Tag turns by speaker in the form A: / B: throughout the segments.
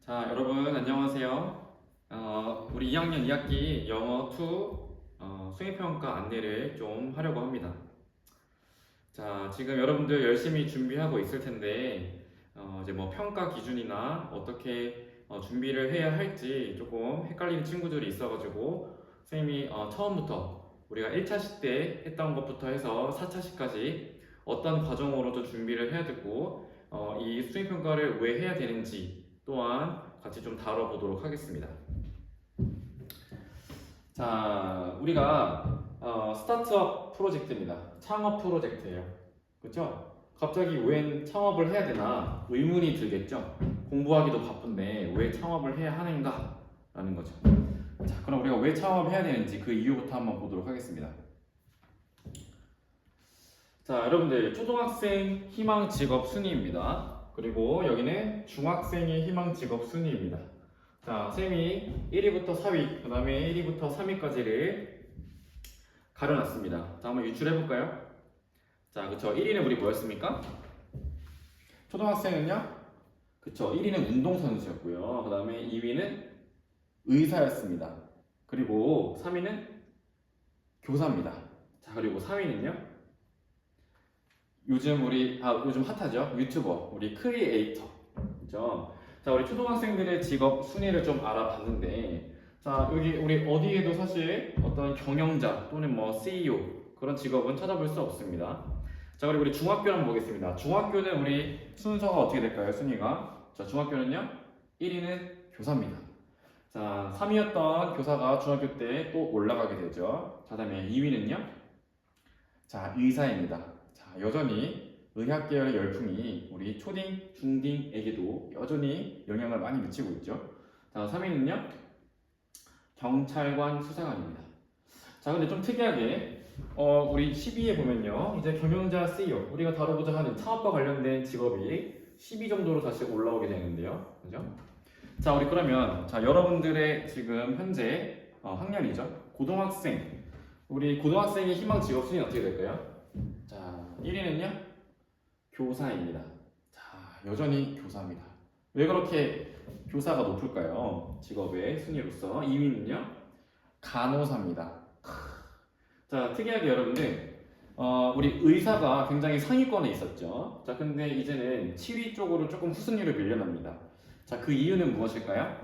A: 자, 여러분 안녕하세요. 우리 2학년 2학기 영어 2 수행평가 안내를 좀 하려고 합니다. 자, 지금 여러분들 열심히 준비하고 있을 텐데 이제 뭐 평가 기준이나 어떻게 준비를 해야 할지 조금 헷갈리는 친구들이 있어가지고 선생님이 처음부터 우리가 1차시 때 했던 것부터 해서 4차시까지 어떤 과정으로도 준비를 해야 되고 이 수행평가를 왜 해야 되는지 또한 같이 좀 다뤄보도록 하겠습니다. 자, 우리가 스타트업 프로젝트입니다. 창업 프로젝트예요. 그렇죠? 갑자기 웬 창업을 해야 되나 의문이 들겠죠? 공부하기도 바쁜데 왜 창업을 해야 하는가? 라는 거죠. 자, 그럼 우리가 왜 창업을 해야 되는지 그 이유부터 한번 보도록 하겠습니다. 자, 여러분들 초등학생 희망 직업 순위입니다. 그리고 여기는 중학생의 희망 직업 순위입니다. 자, 쌤이 1위부터 4위, 그 다음에 1위부터 3위까지를 가려놨습니다. 자, 한번 유출해볼까요? 자, 그쵸. 1위는 우리 뭐였습니까? 초등학생은요? 그쵸. 1위는 운동선수였고요. 그 다음에 2위는 의사였습니다. 그리고 3위는 교사입니다. 자, 그리고 4위는요? 요즘 핫하죠? 유튜버, 우리 크리에이터. 그죠? 자, 우리 초등학생들의 직업 순위를 좀 알아봤는데, 자, 여기 우리 어디에도 사실 어떤 경영자 또는 뭐 CEO 그런 직업은 찾아볼 수 없습니다. 자, 그리고 우리 중학교를 한번 보겠습니다. 중학교는 우리 순서가 어떻게 될까요? 순위가. 자, 중학교는요? 1위는 교사입니다. 자, 3위였던 교사가 중학교 때 또 올라가게 되죠. 자, 다음에 2위는요? 자, 의사입니다. 자, 여전히 의학 계열의 열풍이 우리 초딩, 중딩에게도 여전히 영향을 많이 미치고 있죠. 자, 3위는요? 경찰관 수사관입니다. 자, 근데 좀 특이하게 우리 12위에 보면요. 이제 경영자 CEO, 우리가 다루고자 하는 창업과 관련된 직업이 10위 정도로 다시 올라오게 되는데요. 그죠? 자, 우리 그러면 자, 여러분들의 지금 현재 학년이죠. 고등학생. 우리 고등학생의 희망 직업 순위는 어떻게 될까요? 자, 1위는요? 교사입니다. 자, 여전히 교사입니다. 왜 그렇게 교사가 높을까요? 직업의 순위로서. 2위는요? 간호사입니다. 자, 특이하게 여러분들 우리 의사가 굉장히 상위권에 있었죠. 자, 근데 이제는 7위 쪽으로 조금 후순위로 밀려납니다. 자, 그 이유는 무엇일까요?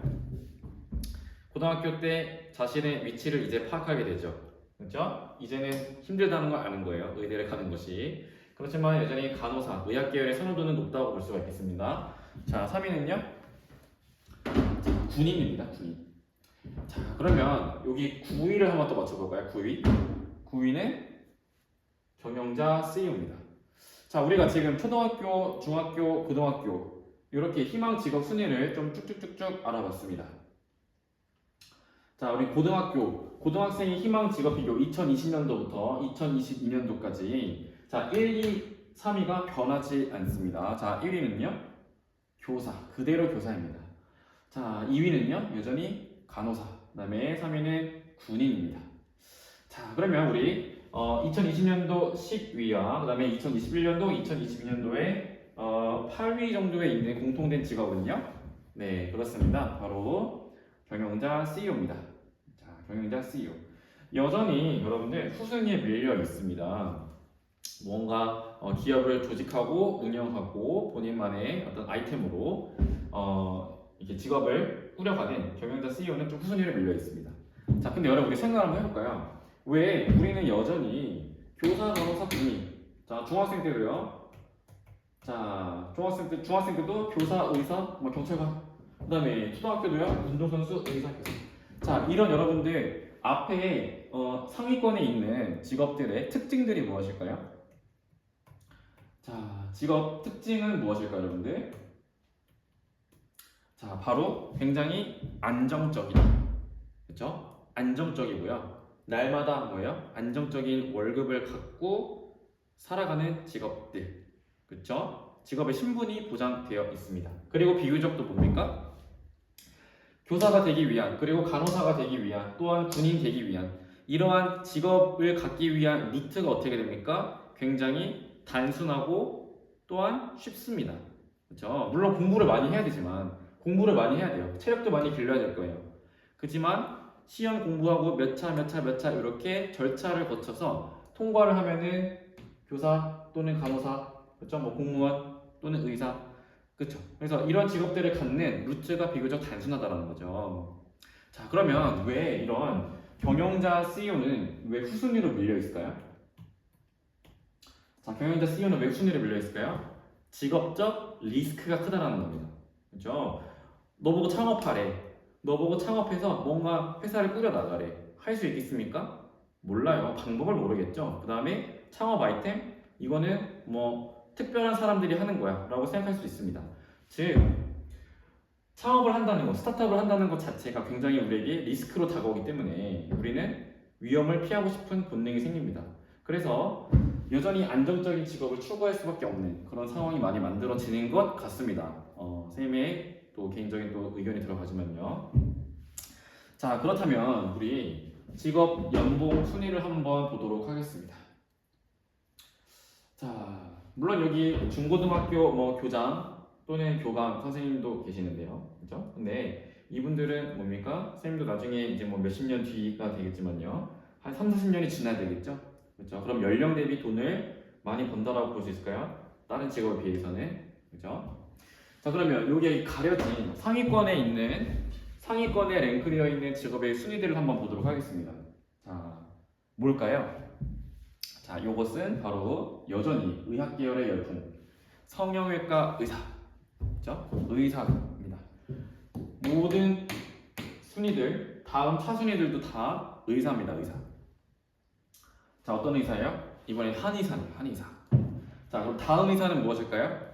A: 고등학교 때 자신의 위치를 이제 파악하게 되죠. 그렇죠? 이제는 힘들다는 걸 아는 거예요. 의대를 가는 것이. 그렇지만 여전히 간호사, 의학 계열의 선호도는 높다고 볼 수가 있겠습니다. 자, 3위는요? 군인입니다. 군인. 자, 그러면 여기 9위를 한번 또 맞춰볼까요? 9위. 9위는 경영자 CEO입니다. 자, 우리가 지금 초등학교, 중학교, 고등학교 이렇게 희망 직업 순위를 좀 쭉쭉쭉쭉 알아봤습니다. 자, 우리 고등학생의 희망 직업 비교 2020년도부터 2022년도까지 자, 1, 2, 3위가 변하지 않습니다. 자, 1위는요? 교사, 그대로 교사입니다. 자, 2위는요? 여전히 간호사, 그 다음에 3위는 군인입니다. 자, 그러면 우리 2020년도 10위와 그 다음에 2021년도, 2022년도에 8위 정도에 있는 공통된 직업은요? 네, 그렇습니다. 바로 경영자 CEO입니다. 자, 경영자 CEO. 여전히 여러분들 후순위에 밀려 있습니다. 뭔가 기업을 조직하고 운영하고 본인만의 어떤 아이템으로 이렇게 직업을 꾸려가는 경영자 CEO는 좀 후순위에 밀려 있습니다. 자, 근데 여러분 우리 생각 한번 해볼까요? 왜 우리는 여전히 교사, 간호사, 군인. 자, 중학생 때도요. 자, 중학생 때도 교사, 의사, 뭐 경찰관. 그다음에 초등학교도요. 운동선수, 의사, 교사. 자, 이런 여러분들 앞에 상위권에 있는 직업들의 특징들이 무엇일까요? 자, 직업 특징은 무엇일까요, 여러분들? 자, 바로 굉장히 안정적이다. 그렇죠? 안정적이고요. 날마다 뭐예요? 안정적인 월급을 갖고 살아가는 직업들. 그렇죠? 직업의 신분이 보장되어 있습니다. 그리고 비교적 또 뭡니까? 교사가 되기 위한, 그리고 간호사가 되기 위한, 또한 군인 되기 위한 이러한 직업을 갖기 위한 루트가 어떻게 됩니까? 굉장히 단순하고 또한 쉽습니다. 그렇죠? 물론 공부를 많이 해야 되지만 공부를 많이 해야 돼요. 체력도 많이 길러야 될 거예요. 그렇지만 시험 공부하고 몇 차 이렇게 절차를 거쳐서 통과를 하면은 교사 또는 간호사, 그렇죠? 뭐 공무원 또는 의사, 그렇죠? 그래서 이런 직업들을 갖는 루트가 비교적 단순하다는 거죠. 자, 그러면 왜 이런 경영자 CEO는 왜 후순위로 밀려 있을까요? 자, 경영자 CEO는 왜 후순위로 밀려 있을까요? 직업적 리스크가 크다라는 겁니다. 그렇죠? 너보고 창업하래. 너보고 창업해서 뭔가 회사를 꾸려 나가래. 할 수 있겠습니까? 몰라요. 방법을 모르겠죠. 그 다음에 창업 아이템? 이거는 뭐 특별한 사람들이 하는 거야 라고 생각할 수 있습니다. 즉 창업을 한다는 것, 스타트업을 한다는 것 자체가 굉장히 우리에게 리스크로 다가오기 때문에 우리는 위험을 피하고 싶은 본능이 생깁니다. 그래서 여전히 안정적인 직업을 추구할 수밖에 없는 그런 상황이 많이 만들어지는 것 같습니다. 선생님의 또 개인적인 또 의견이 들어가지만요. 자, 그렇다면 우리 직업 연봉 순위를 한번 보도록 하겠습니다. 자, 물론 여기 중고등학교 뭐 교장 또는 교감 선생님도 계시는데요. 그죠? 근데 이분들은 뭡니까? 선생님도 나중에 이제 뭐 몇십 년 뒤가 되겠지만요. 한 3, 40년이 지나야 되겠죠? 그렇죠? 그럼 연령 대비 돈을 많이 번다라고 볼 수 있을까요? 다른 직업에 비해서는. 그죠? 자, 그러면 여기에 가려진 상위권에 랭크되어 있는 직업의 순위들을 한번 보도록 하겠습니다. 자, 뭘까요? 자, 이것은 바로 여전히 의학 계열의 열풍, 성형외과 의사, 그렇죠? 의사입니다. 모든 순위들, 다음 차순위들도 다 의사입니다. 의사. 자, 어떤 의사예요? 이번엔 한의사입니다. 한의사. 자, 그럼 다음 의사는 무엇일까요?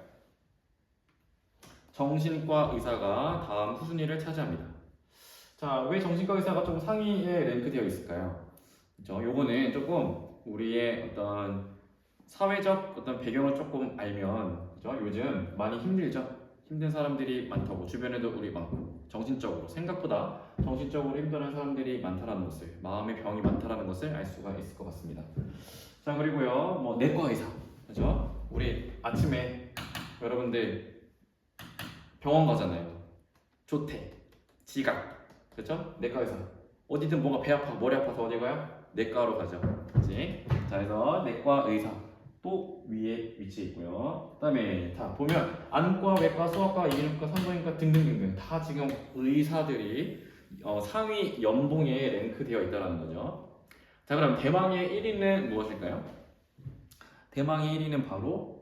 A: 정신과 의사가 다음 후순위를 차지합니다. 자, 왜 정신과 의사가 좀 상위에 랭크되어 있을까요? 그렇죠? 요거는 조금 우리의 어떤 사회적 어떤 배경을 조금 알면, 그죠? 요즘 많이 힘들죠? 힘든 사람들이 많다고, 주변에도 우리 많고, 정신적으로, 생각보다 정신적으로 힘든 사람들이 많다는 것을, 마음의 병이 많다는 것을 알 수가 있을 것 같습니다. 자, 그리고요, 뭐 내과 의사, 그죠? 우리 아침에 여러분들 병원 가잖아요. 조퇴, 지각, 그죠? 내과 의사. 어디든 뭔가 배 아파, 머리 아파서 어디 가요? 내과로 가죠. 그치? 자, 그래서 내과 의사 또 위에 위치해 있고요. 그 다음에 자, 보면 안과, 외과, 소아과, 이비인후과, 산부인과 등등등등 다 지금 의사들이 상위 연봉에 랭크되어 있다는 거죠. 자, 그럼 대망의 1위는 무엇일까요? 대망의 1위는 바로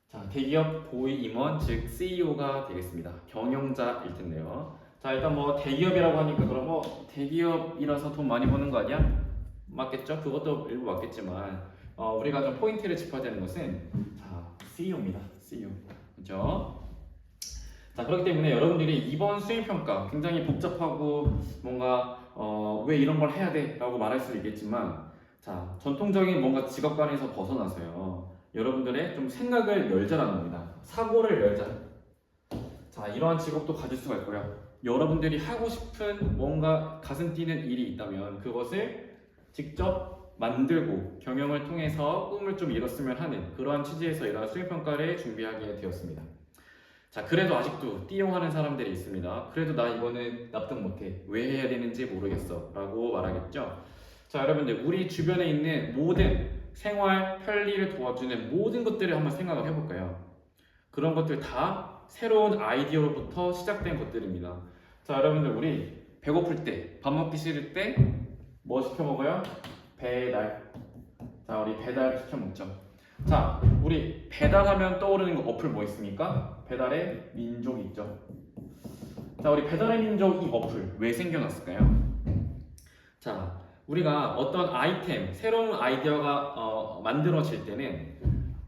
A: 자, 대기업 고위 임원, 즉 CEO가 되겠습니다. 경영자일 텐데요. 자, 일단 뭐 대기업이라고 하니까 그럼 뭐 대기업이라서 돈 많이 버는 거 아니야? 맞겠죠? 그것도 일부 맞겠지만 우리가 좀 포인트를 짚어야 되는 것은 자, CEO입니다. CEO. 그렇죠? 자, 그렇기 때문에 여러분들이 이번 수행평가 굉장히 복잡하고 뭔가 왜 이런 걸 해야 돼? 라고 말할 수 있겠지만 자, 전통적인 뭔가 직업관에서 벗어나서요. 여러분들의 좀 생각을 열자라는 겁니다. 사고를 열자. 자, 이러한 직업도 가질 수가 있고요. 여러분들이 하고 싶은 뭔가 가슴 뛰는 일이 있다면 그것을 직접 만들고 경영을 통해서 꿈을 좀 이뤘으면 하는 그러한 취지에서 이러한 수행평가를 준비하게 되었습니다. 자, 그래도 아직도 띠용하는 사람들이 있습니다. 그래도 나 이거는 납득 못해. 왜 해야 되는지 모르겠어. 라고 말하겠죠. 자, 여러분들 우리 주변에 있는 모든 생활, 편리를 도와주는 모든 것들을 한번 생각을 해볼까요? 그런 것들 다 새로운 아이디어로부터 시작된 것들입니다. 자, 여러분들 우리 배고플 때, 밥 먹기 싫을 때 뭐 시켜 먹어요? 배달. 자, 우리 배달 시켜 먹죠. 자, 우리 배달하면 떠오르는 거 어플 뭐 있습니까? 배달의 민족이 있죠. 자, 우리 배달의 민족 이 어플 왜 생겨났을까요? 자, 우리가 어떤 아이템, 새로운 아이디어가 만들어질 때는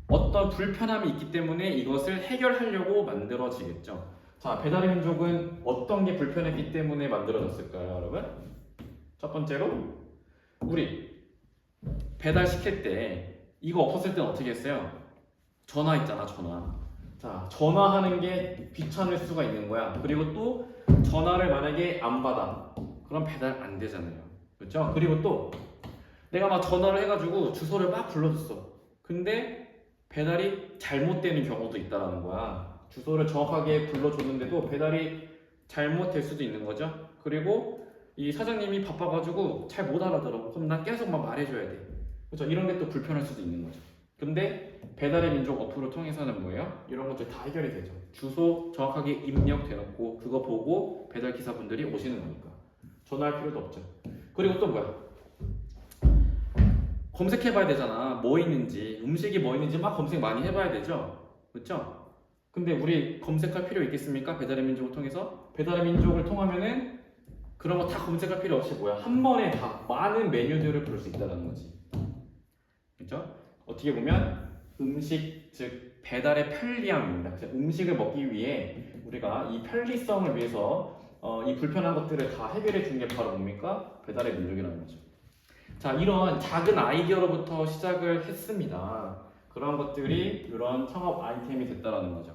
A: 어떤 불편함이 있기 때문에 이것을 해결하려고 만들어지겠죠. 자, 배달의 민족은 어떤 게 불편했기 때문에 만들어졌을까요, 여러분? 첫 번째로 우리 배달 시킬 때 이거 없었을 때는 어떻게 했어요? 전화 있잖아, 전화. 자, 전화하는 게 귀찮을 수가 있는 거야. 그리고 또 전화를 만약에 안 받아. 그럼 배달 안 되잖아요. 그렇죠? 그리고 또 내가 막 전화를 해가지고 주소를 막 불러줬어. 근데 배달이 잘못되는 경우도 있다라는 거야. 주소를 정확하게 불러줬는데도 배달이 잘못될 수도 있는 거죠. 그리고 이 사장님이 바빠가지고 잘 못 알아들어. 그럼 난 계속 막 말해줘야 돼. 그렇죠? 이런 게 또 불편할 수도 있는 거죠. 근데 배달의 민족 어플을 통해서는 뭐예요? 이런 것들 다 해결이 되죠. 주소 정확하게 입력돼놓고 그거 보고 배달 기사분들이 오시는 거니까 전화할 필요도 없죠. 그리고 또 뭐야? 검색해봐야 되잖아. 뭐 있는지, 음식이 뭐 있는지 막 검색 많이 해봐야 되죠. 그렇죠? 근데 우리 검색할 필요 있겠습니까? 배달의 민족을 통해서? 배달의 민족을 통하면은 그런 거 다 검색할 필요 없이 뭐야? 한 번에 다 많은 메뉴들을 볼 수 있다는 거지. 그렇죠? 어떻게 보면 음식, 즉 배달의 편리함입니다. 음식을 먹기 위해 우리가 이 편리성을 위해서 이 불편한 것들을 다 해결해 준 게 바로 뭡니까? 배달의 민족이라는 거죠. 자, 이런 작은 아이디어로부터 시작을 했습니다. 그런 것들이 이런 창업 아이템이 됐다라는 거죠.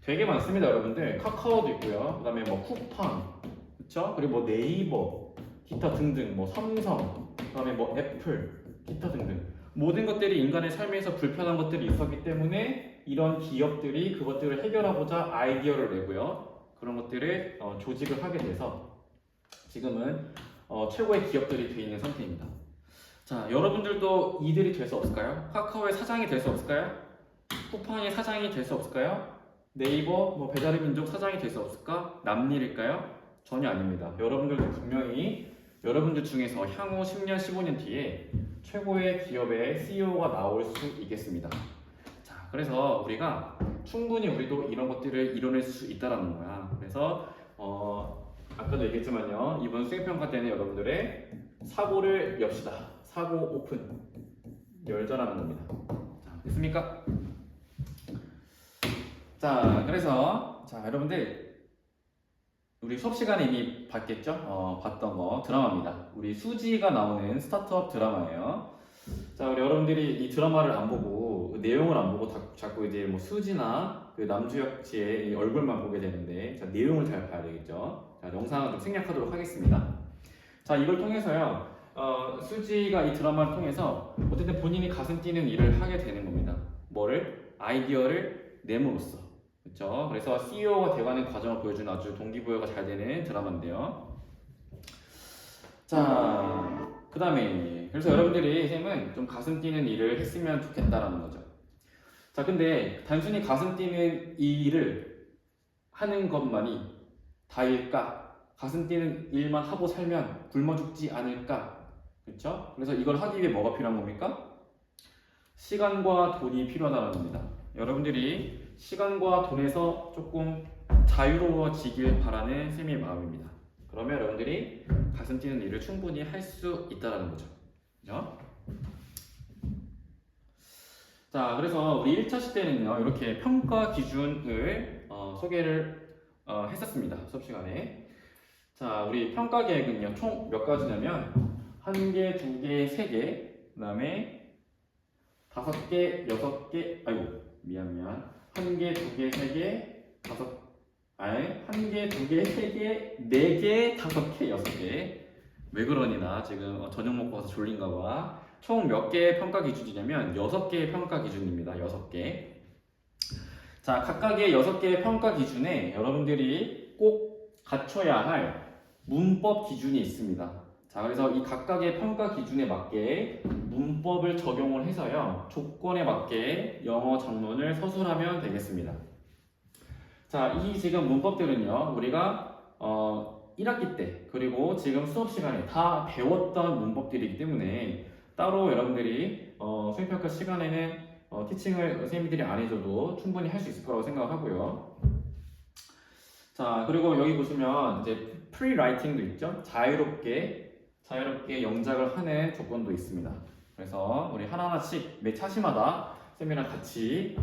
A: 되게 많습니다, 여러분들. 카카오도 있고요. 그다음에 뭐 쿠팡, 그렇죠? 그리고 뭐 네이버, 기타 등등, 뭐 삼성, 그다음에 뭐 애플, 기타 등등. 모든 것들이 인간의 삶에서 불편한 것들이 있었기 때문에 이런 기업들이 그것들을 해결하고자 아이디어를 내고요. 그런 것들을 조직을 하게 돼서 지금은 최고의 기업들이 되어 있는 상태입니다. 자, 여러분들도 이들이 될 수 없을까요? 카카오의 사장이 될 수 없을까요? 쿠팡의 사장이 될 수 없을까요? 네이버, 뭐 배달의 민족 사장이 될 수 없을까? 남일일까요? 전혀 아닙니다. 여러분들도 분명히 여러분들 중에서 향후 10년, 15년 뒤에 최고의 기업의 CEO가 나올 수 있겠습니다. 자, 그래서 우리가 충분히 우리도 이런 것들을 이뤄낼 수 있다는 거야. 그래서 아까도 얘기했지만요. 이번 수행평가 때는 여러분들의 사고를 엽시다. 사고 오픈 열자라는 겁니다. 자, 됐습니까? 자, 그래서 자, 여러분들 우리 수업 시간에 이미 봤겠죠? 봤던 거 드라마입니다. 우리 수지가 나오는 스타트업 드라마예요. 자, 우리 여러분들이 이 드라마를 안 보고 내용을 안 보고 자꾸 이제 뭐 수지나 그 남주혁 씨의 얼굴만 보게 되는데, 자, 내용을 잘 봐야 되겠죠? 자, 영상을 좀 생략하도록 하겠습니다. 자, 이걸 통해서요. 수지가 이 드라마를 통해서 어쨌든 본인이 가슴 뛰는 일을 하게 되는 겁니다. 뭐를? 아이디어를 내므로써. 그렇죠? 그래서 CEO가 돼가는 과정을 보여주는 아주 동기부여가 잘 되는 드라마인데요. 자, 그 다음에 그래서 여러분들이 쌤은 좀 가슴 뛰는 일을 했으면 좋겠다라는 거죠. 자, 근데 단순히 가슴 뛰는 이 일을 하는 것만이 다일까? 가슴 뛰는 일만 하고 살면 굶어 죽지 않을까? 그렇죠? 그래서 이걸 하기 위해 뭐가 필요한 겁니까? 시간과 돈이 필요하다는 겁니다. 여러분들이 시간과 돈에서 조금 자유로워지길 바라는 쌤의 마음입니다. 그러면 여러분들이 가슴 뛰는 일을 충분히 할 수 있다는 거죠. 그죠? 자, 그래서 우리 1차시 때는요, 이렇게 평가 기준을 소개를 했었습니다. 수업 시간에. 자, 우리 평가 계획은요, 총 몇 가지냐면 1개, 2개, 3개, 그 다음에 5개, 6개, 아이고, 미안. 1개, 2개, 3개, 1개, 2개, 3개, 4개, 5개, 6개. 왜 그러니 나 지금 저녁 먹고 와서 졸린가 봐. 총 몇 개의 평가 기준이냐면 6개의 평가 기준입니다. 6개. 자, 각각의 6개의 평가 기준에 여러분들이 꼭 갖춰야 할 문법 기준이 있습니다. 자, 그래서 이 각각의 평가 기준에 맞게 문법을 적용을 해서요, 조건에 맞게 영어 장문을 서술하면 되겠습니다. 자, 이 지금 문법들은요, 우리가 1학기 때 그리고 지금 수업 시간에 다 배웠던 문법들이기 때문에 따로 여러분들이 수행평가 시간에는 티칭을 선생님들이 안 해줘도 충분히 할 수 있을 거라고 생각을 하고요. 자, 그리고 여기 보시면 이제 프리라이팅도 있죠. 자유롭게 영작을 하는 조건도 있습니다. 그래서 우리 하나하나씩 매 차시마다 쌤이랑 같이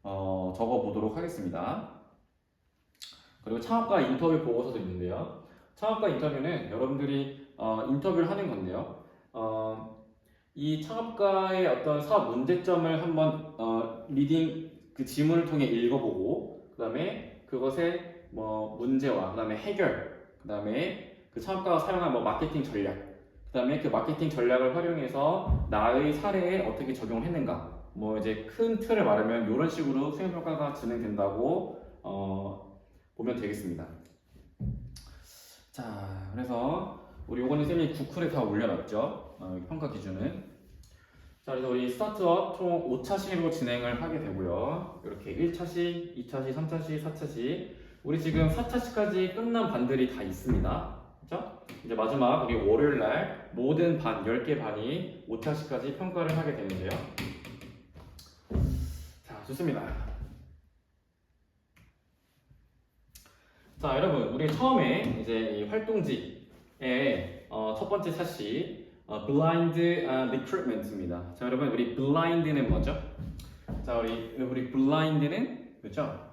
A: 적어 보도록 하겠습니다. 그리고 창업가 인터뷰 보고서도 있는데요. 창업가 인터뷰는 여러분들이 인터뷰를 하는 건데요. 이 창업가의 어떤 사업 문제점을 한번 리딩 그 지문을 통해 읽어보고, 그 다음에 그것의 뭐 문제와 그 다음에 해결, 그 다음에 그 창업가가 사용한 뭐 마케팅 전략, 그 다음에 그 마케팅 전략을 활용해서 나의 사례에 어떻게 적용을 했는가, 뭐 이제 큰 틀을 말하면 이런 식으로 수행평가가 진행된다고 보면 되겠습니다. 자, 그래서 우리 요거는 쌤이 구글에 다 올려놨죠. 평가 기준은. 자, 그래서 우리 스타트업 총 5차식으로 진행을 하게 되고요. 이렇게 1차식, 2차식, 3차식, 4차식. 우리 지금 4차식까지 끝난 반들이 다 있습니다. 그렇죠? 이제 마지막 우리 월요일 날 모든 반 10개 반이 5차식까지 평가를 하게 되는데요. 자, 좋습니다. 자, 여러분, 우리 처음에 이제 이 활동지의 첫 번째 차식 blind recruitment입니다. 자, 여러분, 우리 blind는 뭐죠? 자, 우리 blind는 그렇죠?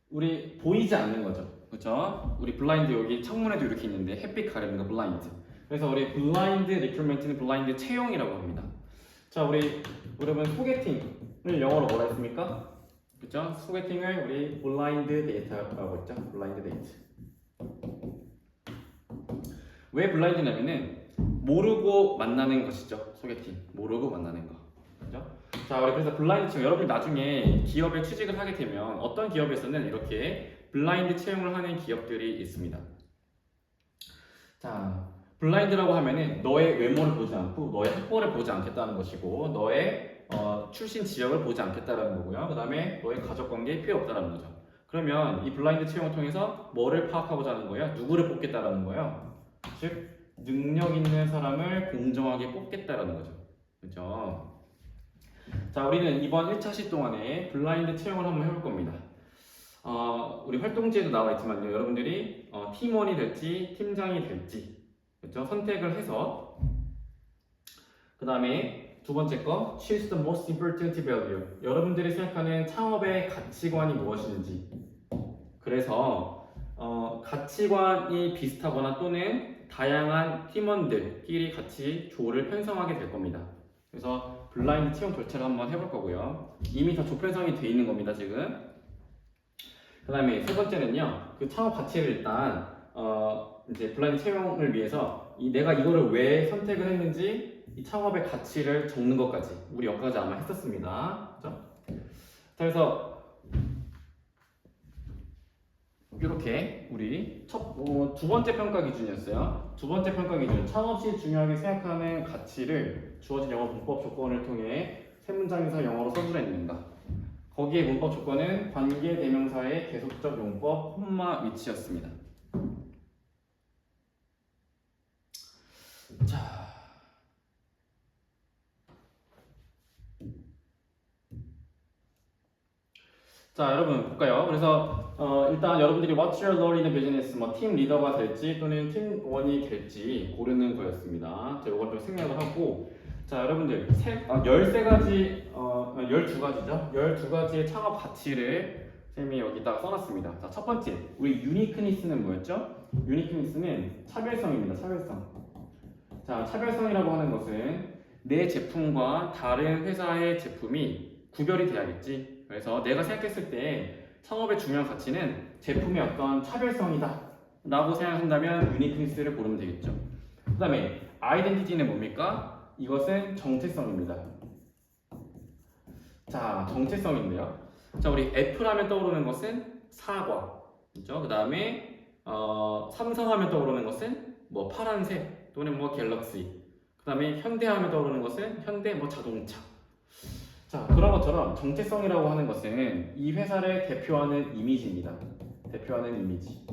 A: 우리 보이지 않는 거죠, 그렇죠? 우리 blind 여기 창문에도 이렇게 있는데 햇빛 가리는 거 blind. 그래서 우리 blind recruitment는 blind 채용이라고 합니다. 자, 우리 여러분 소개팅을 영어로 뭐라 했습니까? 그렇죠? 소개팅을 우리 blind date라고 했죠. blind date. 왜 블라인드냐면은 모르고 만나는 것이죠. 소개팅. 모르고 만나는 거. 그죠? 자, 우리 그래서 블라인드 채용. 여러분 나중에 기업에 취직을 하게 되면 어떤 기업에서는 이렇게 블라인드 채용을 하는 기업들이 있습니다. 자, 블라인드라고 하면은 너의 외모를 보지 않고 너의 학벌을 보지 않겠다는 것이고 너의 출신 지역을 보지 않겠다라는 거고요. 그 다음에 너의 가족관계에 필요 없다라는 거죠. 그러면 이 블라인드 채용을 통해서 뭐를 파악하고자 하는 거예요? 누구를 뽑겠다라는 거예요. 즉 능력 있는 사람을 공정하게 뽑겠다라는 거죠. 그렇죠? 자, 우리는 이번 1차시 동안에 블라인드 채용을 한번 해볼 겁니다. 우리 활동지에도 나와 있지만요. 여러분들이 팀원이 될지 팀장이 될지 그렇죠? 선택을 해서 그 다음에 두 번째 거 Choose the most important value. 여러분들이 생각하는 창업의 가치관이 무엇인지. 그래서 가치관이 비슷하거나 또는 다양한 팀원들끼리 같이 조를 편성하게 될 겁니다. 그래서 블라인드 채용 절차를 한번 해볼 거고요. 이미 다 조 편성이 돼 있는 겁니다, 지금. 그 다음에 세 번째는요, 그 창업 가치를 일단 이제 블라인드 채용을 위해서 내가 이거를 왜 선택을 했는지 이 창업의 가치를 적는 것까지 우리 여기까지 아마 했었습니다. 그렇죠? 그래서 이렇게 우리 두 번째 평가 기준이었어요. 두 번째 평가 기준, 창업 시 중요하게 생각하는 가치를 주어진 영어 문법 조건을 통해 세 문장에서 영어로 써주랬는가. 거기에 문법 조건은 관계 대명사의 계속적 용법, 콤마 위치였습니다. 자, 여러분 볼까요? 그래서 일단 여러분들이 What's your role in the business? 팀 리더가 될지 또는 팀원이 될지 고르는 거였습니다. 제가 이걸 좀 생략을 하고, 자, 여러분들 13가지 12가지죠? 12가지의 창업 가치를 쌤이 여기다가 써놨습니다. 자, 첫 번째, 우리 유니크니스는 뭐였죠? 유니크니스는 차별성입니다. 차별성. 자, 차별성이라고 하는 것은 내 제품과 다른 회사의 제품이 구별이 돼야겠지. 그래서 내가 생각했을 때 창업의 중요한 가치는 제품의 어떤 차별성이다 라고 생각한다면 유니크니스를 고르면 되겠죠. 그 다음에 아이덴티티는 뭡니까? 이것은 정체성입니다. 자, 정체성인데요. 자, 우리 애플 하면 떠오르는 것은 사과, 그렇죠? 그 다음에 삼성하면 떠오르는 것은 뭐 파란색 또는 뭐 갤럭시. 그 다음에 현대 하면 떠오르는 것은 현대 뭐 자동차. 자, 그런 것처럼 정체성이라고 하는 것은 이 회사를 대표하는 이미지입니다. 대표하는 이미지.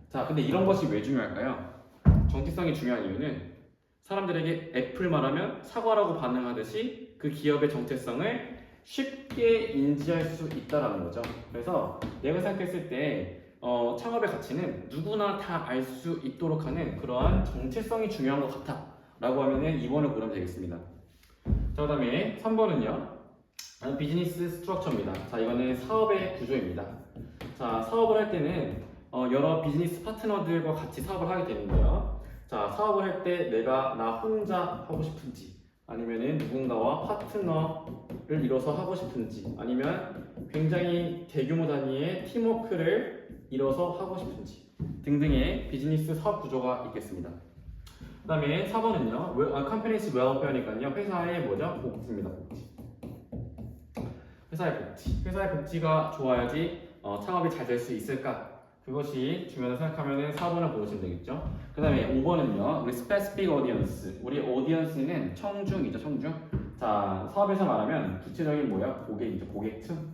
A: 자, 근데 이런 것이 왜 중요할까요? 정체성이 중요한 이유는 사람들에게 애플 말하면 사과라고 반응하듯이 그 기업의 정체성을 쉽게 인지할 수 있다는 거죠. 그래서 내가 생각했을 때 창업의 가치는 누구나 다 알 수 있도록 하는 그러한 정체성이 중요한 것 같아 라고 하면은 2번을 고르면 되겠습니다. 자, 그 다음에 3번은요 비즈니스 스트럭처입니다. 자, 이거는 사업의 구조입니다. 자, 사업을 할 때는 여러 비즈니스 파트너들과 같이 사업을 하게 되는데요. 자, 사업을 할 때 내가 나 혼자 하고 싶은지 아니면은 누군가와 파트너를 이뤄서 하고 싶은지 아니면 굉장히 대규모 단위의 팀워크를 이뤄서 하고 싶은지 등등의 비즈니스 사업 구조가 있겠습니다. 그 다음에 4번은요, 컴퍼니스 웰페어니까요, 회사의 뭐죠? 복지입니다. 복지. 회사의 복지가 좋아야지 창업이 잘 될 수 있을까? 그것이 중요하다고 생각하면 4번을 보시면 되겠죠. 그 다음에 5번은요, 우리 specific audience. 우리 audience는 청중이죠, 청중. 자, 사업에서 말하면 구체적인 뭐야? 고객이죠, 고객층.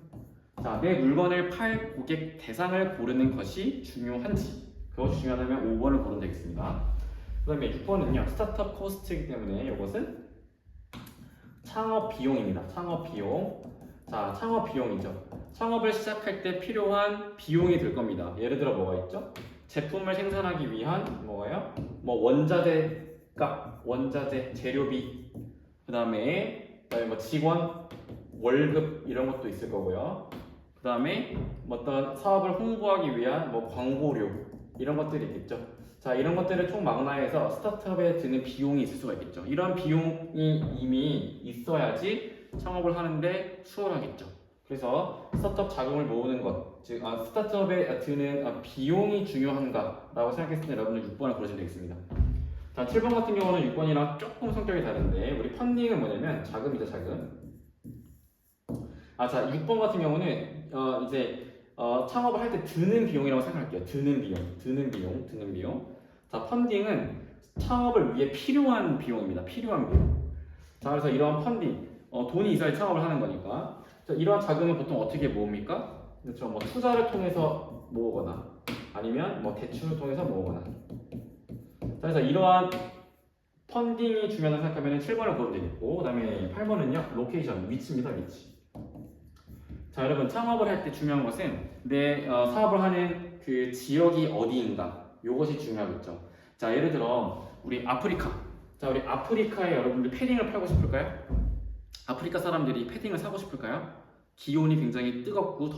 A: 자, 내 물건을 팔 고객 대상을 고르는 것이 중요한지. 그것이 중요하다면 5번을 고르면 되겠습니다. 그 다음에 6번은요, 스타트업 코스트이기 때문에 이것은 창업 비용입니다. 창업 비용. 자, 창업 비용이죠. 창업을 시작할 때 필요한 비용이 들 겁니다. 예를 들어 뭐가 있죠? 제품을 생산하기 위한 뭐가요? 뭐 원자재 값, 원자재 재료비, 그다음에 뭐 직원 월급 이런 것도 있을 거고요. 그다음에 뭐 어떤 사업을 홍보하기 위한 뭐 광고료 이런 것들이 있겠죠. 자, 이런 것들을 총 망라해서 스타트업에 드는 비용이 있을 수가 있겠죠. 이런 비용이 이미 있어야지 창업을 하는데 수월하겠죠. 그래서 스타트업 자금을 모으는 것, 즉 스타트업에 드는 비용이 중요한가라고 생각했을 때 여러분들 6번을 고르시면 되겠습니다. 자, 7번 같은 경우는 6번이랑 조금 성격이 다른데 우리 펀딩은 뭐냐면 자금이죠, 자금. 자, 6번 같은 경우는 창업을 할 때 드는 비용이라고 생각할게요. 드는 비용. 자, 펀딩은 창업을 위해 필요한 비용입니다. 필요한 비용. 자, 그래서 이러한 펀딩, 돈이 있어야 창업을 하는 거니까. 자, 이러한 자금은 보통 어떻게 모읍니까? 그렇죠. 뭐 투자를 통해서 모으거나 아니면 뭐 대출을 통해서 모으거나. 자, 그래서 이러한 펀딩이 중요하다고 생각하면 7번을 고르면 되겠고, 그 다음에 8번은요, 로케이션, 위치입니다, 위치. 자, 여러분, 창업을 할 때 중요한 것은 내 사업을 하는 그 지역이 어디인가, 요것이 중요하겠죠. 자, 예를 들어 우리 아프리카. 자, 우리 아프리카에 여러분들 패딩을 팔고 싶을까요? 아프리카 사람들이 패딩을 사고 싶을까요? 기온이 굉장히 뜨겁고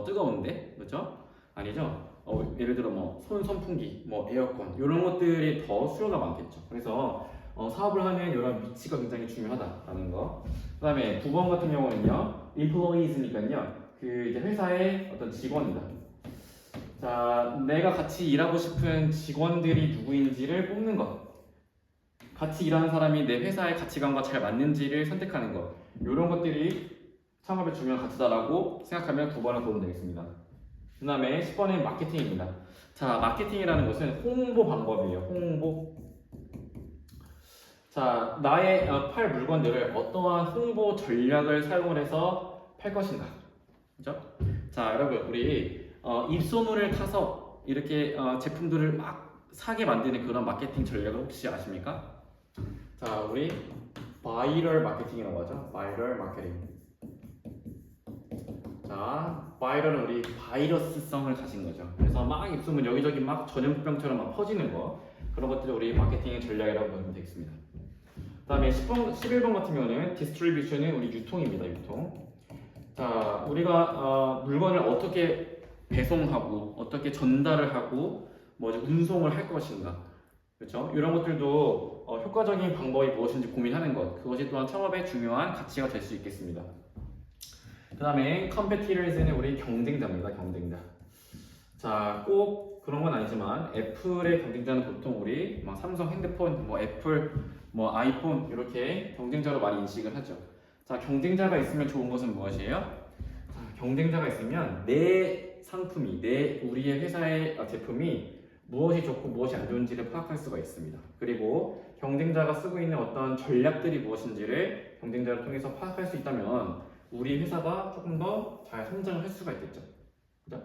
A: 뜨거운데, 그렇죠? 아니죠? 예를 들어 뭐 선풍기, 뭐 에어컨 이런 것들이 더 수요가 많겠죠. 그래서 사업을 하는 이런 위치가 굉장히 중요하다라는 거. 그다음에 9번 같은 경우는요, employees니까요, 그 이제 회사의 어떤 직원이다. 자, 내가 같이 일하고 싶은 직원들이 누구인지를 뽑는 것. 같이 일하는 사람이 내 회사의 가치관과 잘 맞는지를 선택하는 것. 이런 것들이 창업의 중요한 가치다라고 생각하면 9번을 고르면 되겠습니다. 그 다음에 10번은 마케팅입니다. 자, 마케팅이라는 것은 홍보 방법이에요. 홍보. 자, 나의 팔 물건들을 어떠한 홍보 전략을 사용을 해서 팔 것인가. 그죠? 자, 여러분, 우리 입소문을 타서 이렇게 제품들을 막 사게 만드는 그런 마케팅 전략을 혹시 아십니까? 자, 우리 바이럴 마케팅이라고 하죠. 바이럴 마케팅. 자, 바이럴은 우리 바이러스성을 가진 거죠. 그래서 막 입소문 여기저기 막 전염병처럼 막 퍼지는 거, 그런 것들이 우리 마케팅의 전략이라고 보면 되겠습니다. 그 다음에 11번 같은 경우는 디스트리뷰션은 우리 유통입니다. 유통. 자, 우리가 물건을 어떻게 배송하고 어떻게 전달을 하고 뭐 운송을 할 것인가, 그렇죠? 이런 것들도 효과적인 방법이 무엇인지 고민하는 것, 그것이 또한 창업의 중요한 가치가 될 수 있겠습니다. 그 다음에 컴페티터즈는 우리 경쟁자입니다. 경쟁자. 자, 꼭 그런 건 아니지만 애플의 경쟁자는 보통 우리 뭐 삼성 핸드폰, 뭐 애플, 뭐 아이폰 이렇게 경쟁자로 많이 인식을 하죠. 자, 경쟁자가 있으면 좋은 것은 무엇이에요? 자, 경쟁자가 있으면 내 상품이, 우리의 회사의 제품이 무엇이 좋고 무엇이 안 좋은지를 파악할 수가 있습니다. 그리고 경쟁자가 쓰고 있는 어떤 전략들이 무엇인지를 경쟁자를 통해서 파악할 수 있다면 우리 회사가 조금 더 잘 성장을 할 수가 있겠죠. 그죠?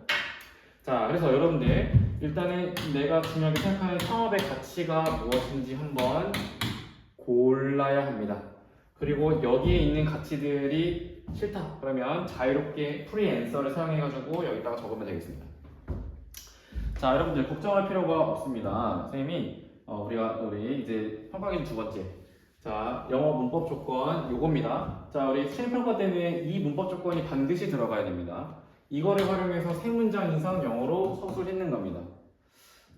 A: 자, 그래서 여러분들 일단은 내가 중요하게 생각하는 창업의 가치가 무엇인지 한번 골라야 합니다. 그리고 여기에 있는 가치들이 싫다 그러면 자유롭게 프리 앤서를 사용해가지고 여기다가 적으면 되겠습니다. 자, 여러분들 걱정할 필요가 없습니다. 선생님이 우리 이제 평가 기준 두 번째. 자, 영어 문법 조건 요겁니다. 자, 우리 수행평가 때는 이 문법 조건이 반드시 들어가야 됩니다. 이거를 활용해서 세 문장 이상 영어로 서술했는 겁니다.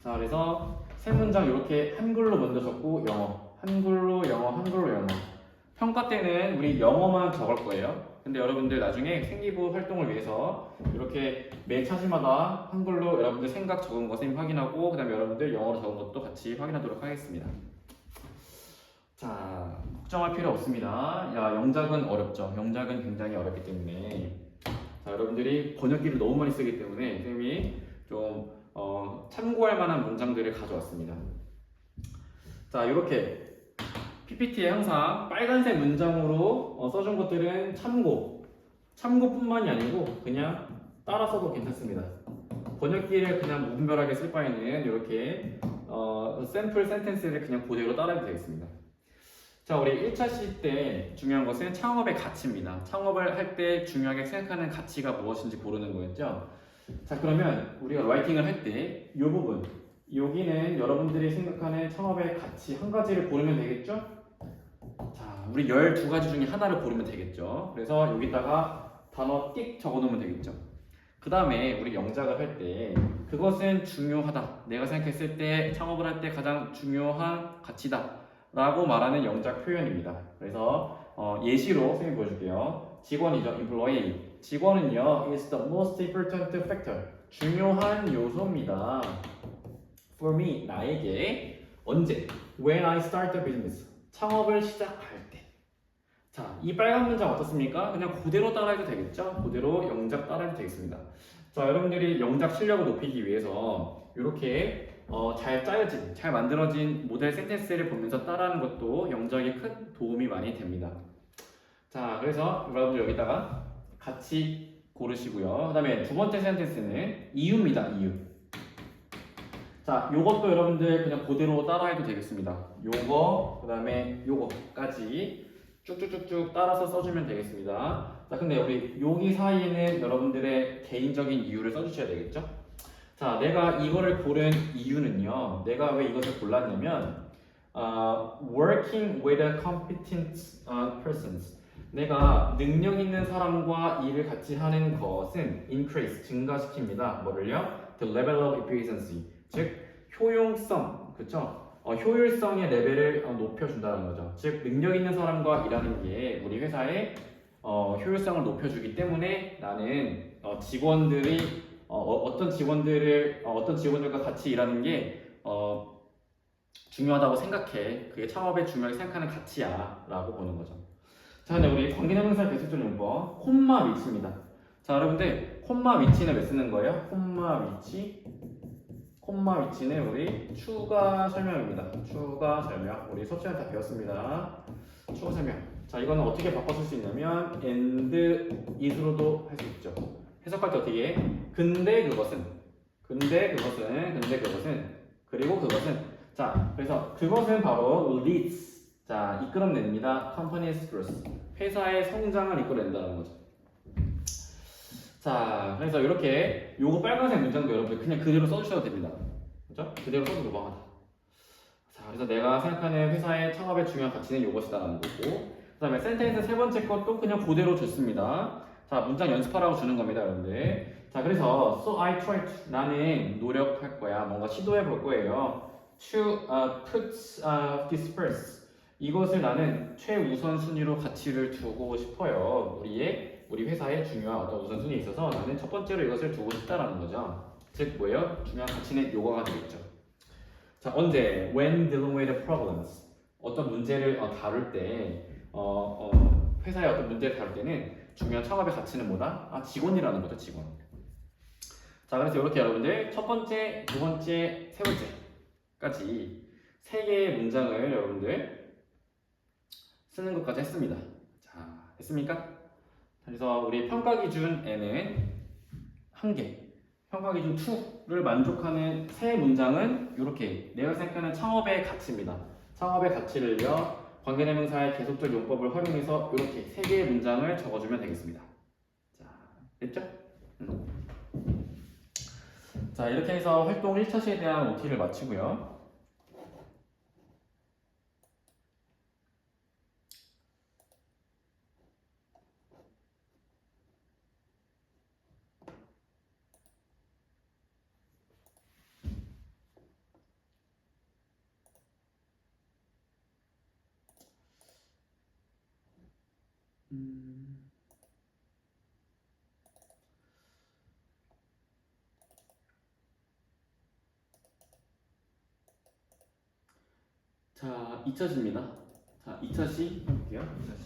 A: 자, 그래서 세 문장 이렇게 한글로 먼저 적고 영어, 한글로 영어, 한글로 영어. 평가 때는 우리 영어만 적을 거예요. 근데 여러분들 나중에 생기부 활동을 위해서 이렇게 매 차지마다 한글로 여러분들 생각 적은 거 선생님 확인하고, 그 다음에 여러분들 영어로 적은 것도 같이 확인하도록 하겠습니다. 자, 걱정할 필요 없습니다. 야, 영작은 어렵죠. 영작은 굉장히 어렵기 때문에 자, 여러분들이 번역기를 너무 많이 쓰기 때문에 선생님이 좀 참고할 만한 문장들을 가져왔습니다. 자, 이렇게 PPT에 항상 빨간색 문장으로 써준 것들은 참고뿐만이 아니고 그냥 따라 써도 괜찮습니다. 번역기를 그냥 무분별하게 쓸 바에는 이렇게 샘플 센텐스를 그냥 그대로 따라해도 되겠습니다. 자, 우리 1차 시 때 중요한 것은 창업의 가치입니다. 창업을 할 때 중요하게 생각하는 가치가 무엇인지 고르는 거였죠. 자, 그러면 우리가 라이팅을 할 때 이 부분, 여기는 여러분들이 생각하는 창업의 가치 한 가지를 고르면 되겠죠? 자, 우리 12가지 중에 하나를 고르면 되겠죠. 그래서 여기다가 단어 띡 적어 놓으면 되겠죠. 그 다음에 우리 영작을 할 때 그것은 중요하다. 내가 생각했을 때 창업을 할 때 가장 중요한 가치다. 라고 말하는 영작 표현입니다. 그래서 예시로 선생님 보여줄게요. 직원이죠. employee. 직원은요 is the most important factor. 중요한 요소입니다. For me, 나에게. 언제? When I start a business. 창업을 시작할 때. 자, 이 빨간 문장 어떻습니까? 그냥 그대로 따라해도 되겠죠? 그대로 영작 따라해도 되겠습니다. 자, 여러분들이 영작 실력을 높이기 위해서 이렇게 잘 짜여진, 잘 만들어진 모델 센텐스를 보면서 따라하는 것도 영작에 큰 도움이 많이 됩니다. 자, 그래서 여러분들 여기다가 같이 고르시고요. 그 다음에 두 번째 센텐스는 이유입니다. 이유. 자, 요것도 여러분들 그냥 그대로 따라해도 되겠습니다. 요거, 그 다음에 요거까지 쭉쭉쭉쭉 따라서 써주면 되겠습니다. 자, 근데 우리 여기 사이에는 여러분들의 개인적인 이유를 써주셔야 되겠죠? 자, 내가 이거를 고른 이유는요. 내가 왜 이것을 골랐냐면 working with a competent persons. 내가 능력 있는 사람과 일을 같이 하는 것은 increase, 증가시킵니다. 뭐를요? The level of efficiency. 즉, 효용성, 그쵸? 효율성의 레벨을 높여준다는 거죠. 즉, 능력 있는 사람과 일하는 게 우리 회사의 효율성을 높여주기 때문에 나는 직원들이 어떤 직원들과 같이 일하는 게 중요하다고 생각해. 그게 창업에 중요하게 생각하는 가치야라고 보는 거죠. 자, 근데 우리 관계대명사 계속적 용법 콤마 위치입니다. 자, 여러분들 콤마 위치는 왜 쓰는 거예요? 콤마 위치는 우리 추가 설명입니다. 추가 설명. 우리 수업 시간에 다 배웠습니다. 추가 설명. 자, 이거는 어떻게 바꿔 쓸 수 있냐면 and is로도 할 수 있죠. 해석할 때 어떻게 해? 근데 그것은 그리고 그것은. 자, 그래서 그것은 바로 leads. 자, 이끌어냅니다. company's growth. 회사의 성장을 이끌어낸다는 거죠. 자, 그래서 이렇게 요거 빨간색 문장도 여러분들 그냥 그대로 써주셔도 됩니다. 그죠? 그대로 써도 무방하다. 자, 그래서 내가 생각하는 회사의 창업의 중요한 가치는 요것이다라는 거고, 그 다음에 센텐스 세 번째 것도 그냥 그대로 줬습니다. 자, 문장 연습하라고 주는 겁니다, 여러분들. 자, 그래서 so I try to, 나는 노력할 거야. 뭔가 시도해 볼 거예요. to put this first. 이것을 나는 최우선 순위로 가치를 두고 싶어요. 우리 회사에 중요한 어떤 우선순위에 있어서 나는 첫 번째로 이것을 두고 싶다라는 거죠. 즉 뭐예요? 중요한 가치는 요거가 되겠죠. 자, 언제? When dealing with problems. 어떤 문제를 다룰 때 회사의 어떤 문제를 다룰 때는 중요한 창업의 가치는 뭐다? 직원이라는 거죠, 직원. 자, 그래서 이렇게 여러분들 첫 번째, 두 번째, 세 번째까지 세 개의 문장을 여러분들 쓰는 것까지 했습니다. 자, 했습니까? 그래서 우리 평가 기준에는 한 개, 평가 기준 2를 만족하는 세 문장은 이렇게 내가 생각하는 창업의 가치입니다. 창업의 가치를요, 관계대명사의 계속적 용법을 활용해서 이렇게 세 개의 문장을 적어주면 되겠습니다. 자, 됐죠? 자, 이렇게 해서 활동 1차 시에 대한 OT를 마치고요. 자, 2차시입니다. 자, 2차 시 해볼게요. 2차 시.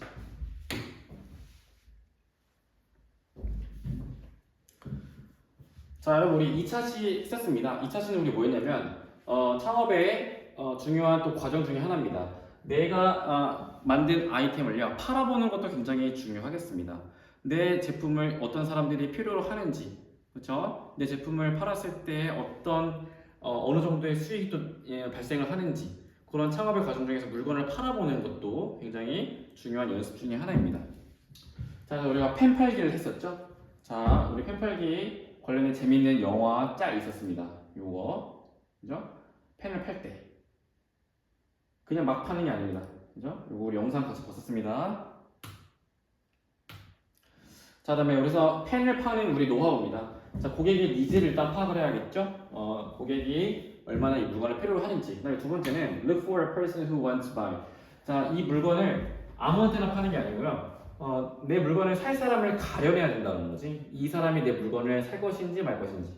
A: 자, 여러분 우리 2차 시 했었습니다. 2차 시는 우리 뭐였냐면 창업의 중요한 또 과정 중에 하나입니다. 내가 만든 아이템을요 팔아보는 것도 굉장히 중요하겠습니다. 내 제품을 어떤 사람들이 필요로 하는지, 그렇죠? 내 제품을 팔았을 때 어떤 어느 정도의 수익도 발생을 하는지, 그런 창업의 과정 중에서 물건을 팔아보는 것도 굉장히 중요한 연습 중에 하나입니다. 자, 우리가 펜 팔기를 했었죠? 자, 우리 펜 팔기 관련된 재미있는 영화 짤 있었습니다. 요거, 그죠? 펜을 팔 때. 그냥 막 파는 게 아닙니다. 그죠? 요거 우리 영상 같이 봤었습니다. 자, 다음에 그래서 펜을 파는 우리 노하우입니다. 자, 고객의 니즈를 일단 파악을 해야겠죠? 고객이 얼마나 이 물건을 필요로 하는지. 그다음에 두 번째는 look for a person who wants to buy. 자, 이 물건을 아무한테나 파는 게 아니고요. 내 물건을 살 사람을 가려내야 된다는 거지. 이 사람이 내 물건을 살 것인지 말 것인지.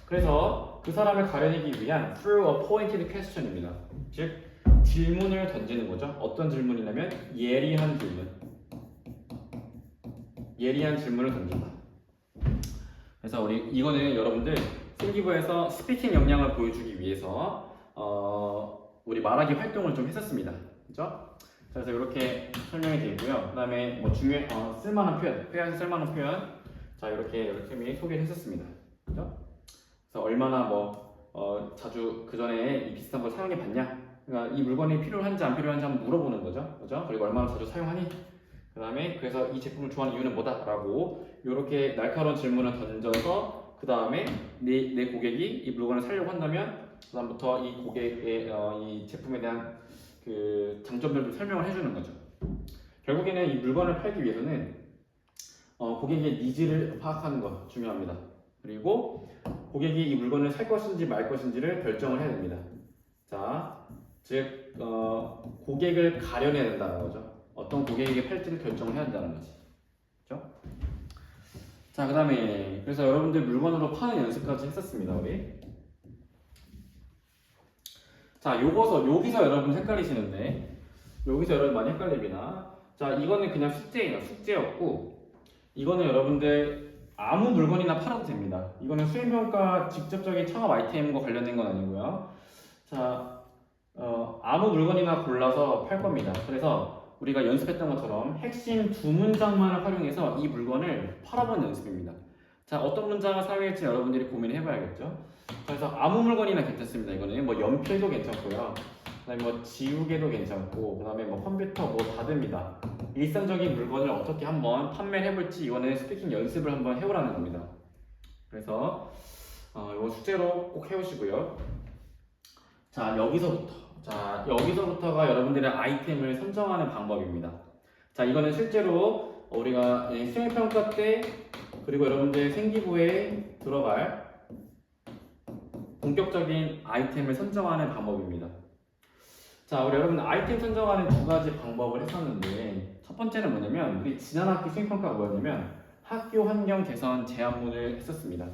A: 그래서 그 사람을 가려내기 위한 through a pointed question입니다. 즉, 질문을 던지는 거죠. 어떤 질문이냐면 예리한 질문. 예리한 질문을 던진다. 그래서 우리 이거는 여러분들 생기부에서 스피킹 역량을 보여주기 위해서 우리 말하기 활동을 좀 했었습니다. 그죠? 그래서 이렇게 설명이 되어 있고요. 그다음에 뭐 쓸만한 표현, 회화에서 쓸만한 표현, 자 이렇게 소개를 했었습니다. 그죠? 그래서 얼마나 자주 그 전에 이 비슷한 걸 사용해 봤냐? 그러니까 이 물건이 필요한지 안 필요한지 한번 물어보는 거죠. 그죠? 그리고 얼마나 자주 사용하니? 그다음에 그래서 이 제품을 좋아하는 이유는 뭐다라고 이렇게 날카로운 질문을 던져서 그 다음에 내 고객이 이 물건을 사려고 한다면 그다음부터 이 고객의 이 제품에 대한 그 장점들도 설명을 해주는 거죠. 결국에는 이 물건을 팔기 위해서는 고객의 니즈를 파악하는 거 중요합니다. 그리고 고객이 이 물건을 살 것인지 말 것인지를 결정을 해야 됩니다. 자, 즉 고객을 가려내야 된다는 거죠. 어떤 고객에게 팔지를 결정을 해야 한다는 거지. 그렇죠? 자, 그 다음에 그래서 여러분들 물건으로 파는 연습까지 했었습니다. 우리. 자, 여기서 여러분 헷갈리시는데 여기서 여러분 많이 헷갈립니다. 자, 이거는 그냥 숙제예요. 숙제였고 이거는 여러분들 아무 물건이나 팔아도 됩니다. 이거는 수행평가 직접적인 창업 아이템과 관련된 건 아니고요. 자, 아무 물건이나 골라서 팔 겁니다. 그래서 우리가 연습했던 것처럼 핵심 두 문장만을 활용해서 이 물건을 팔아보는 연습입니다. 자, 어떤 문장을 사용할지 여러분들이 고민해 봐야겠죠. 그래서 아무 물건이나 괜찮습니다. 이거는 뭐 연필도 괜찮고요. 그다음에 뭐 지우개도 괜찮고, 그다음에 뭐 컴퓨터 뭐 다 됩니다. 일상적인 물건을 어떻게 한번 판매를 해볼지 이거는 스피킹 연습을 한번 해오라는 겁니다. 그래서 이거 숙제로 꼭 해오시고요. 자, 여기서부터가 여러분들의 아이템을 선정하는 방법입니다. 자, 이거는 실제로 우리가 수행평가 때 그리고 여러분들 생기부에 들어갈 본격적인 아이템을 선정하는 방법입니다. 자, 우리 여러분 아이템 선정하는 두 가지 방법을 했었는데 첫 번째는 뭐냐면 우리 지난 학기 수행평가가 뭐였냐면 학교 환경 개선 제안문을 했었습니다.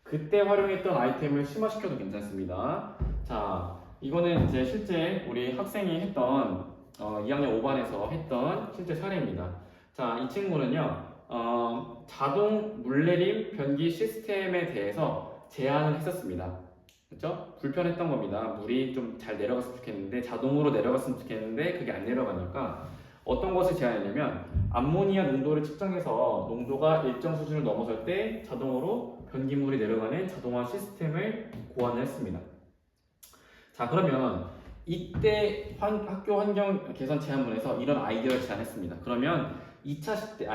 A: 그때 활용했던 아이템을 심화시켜도 괜찮습니다. 자, 이거는 이제 실제 우리 학생이 했던 2학년 5반에서 했던 실제 사례입니다. 자, 이 친구는요 자동 물내림 변기 시스템에 대해서 제안을 했었습니다. 그렇죠? 불편했던 겁니다. 물이 좀 잘 내려갔으면 좋겠는데 자동으로 내려갔으면 좋겠는데 그게 안 내려가니까 어떤 것을 제안했냐면 암모니아 농도를 측정해서 농도가 일정 수준을 넘어설 때 자동으로 변기물이 내려가는 자동화 시스템을 고안을 했습니다. 자, 그러면 이때 학교 환경 개선 제안문에서 이런 아이디어를 제안했습니다. 그러면 2차 때,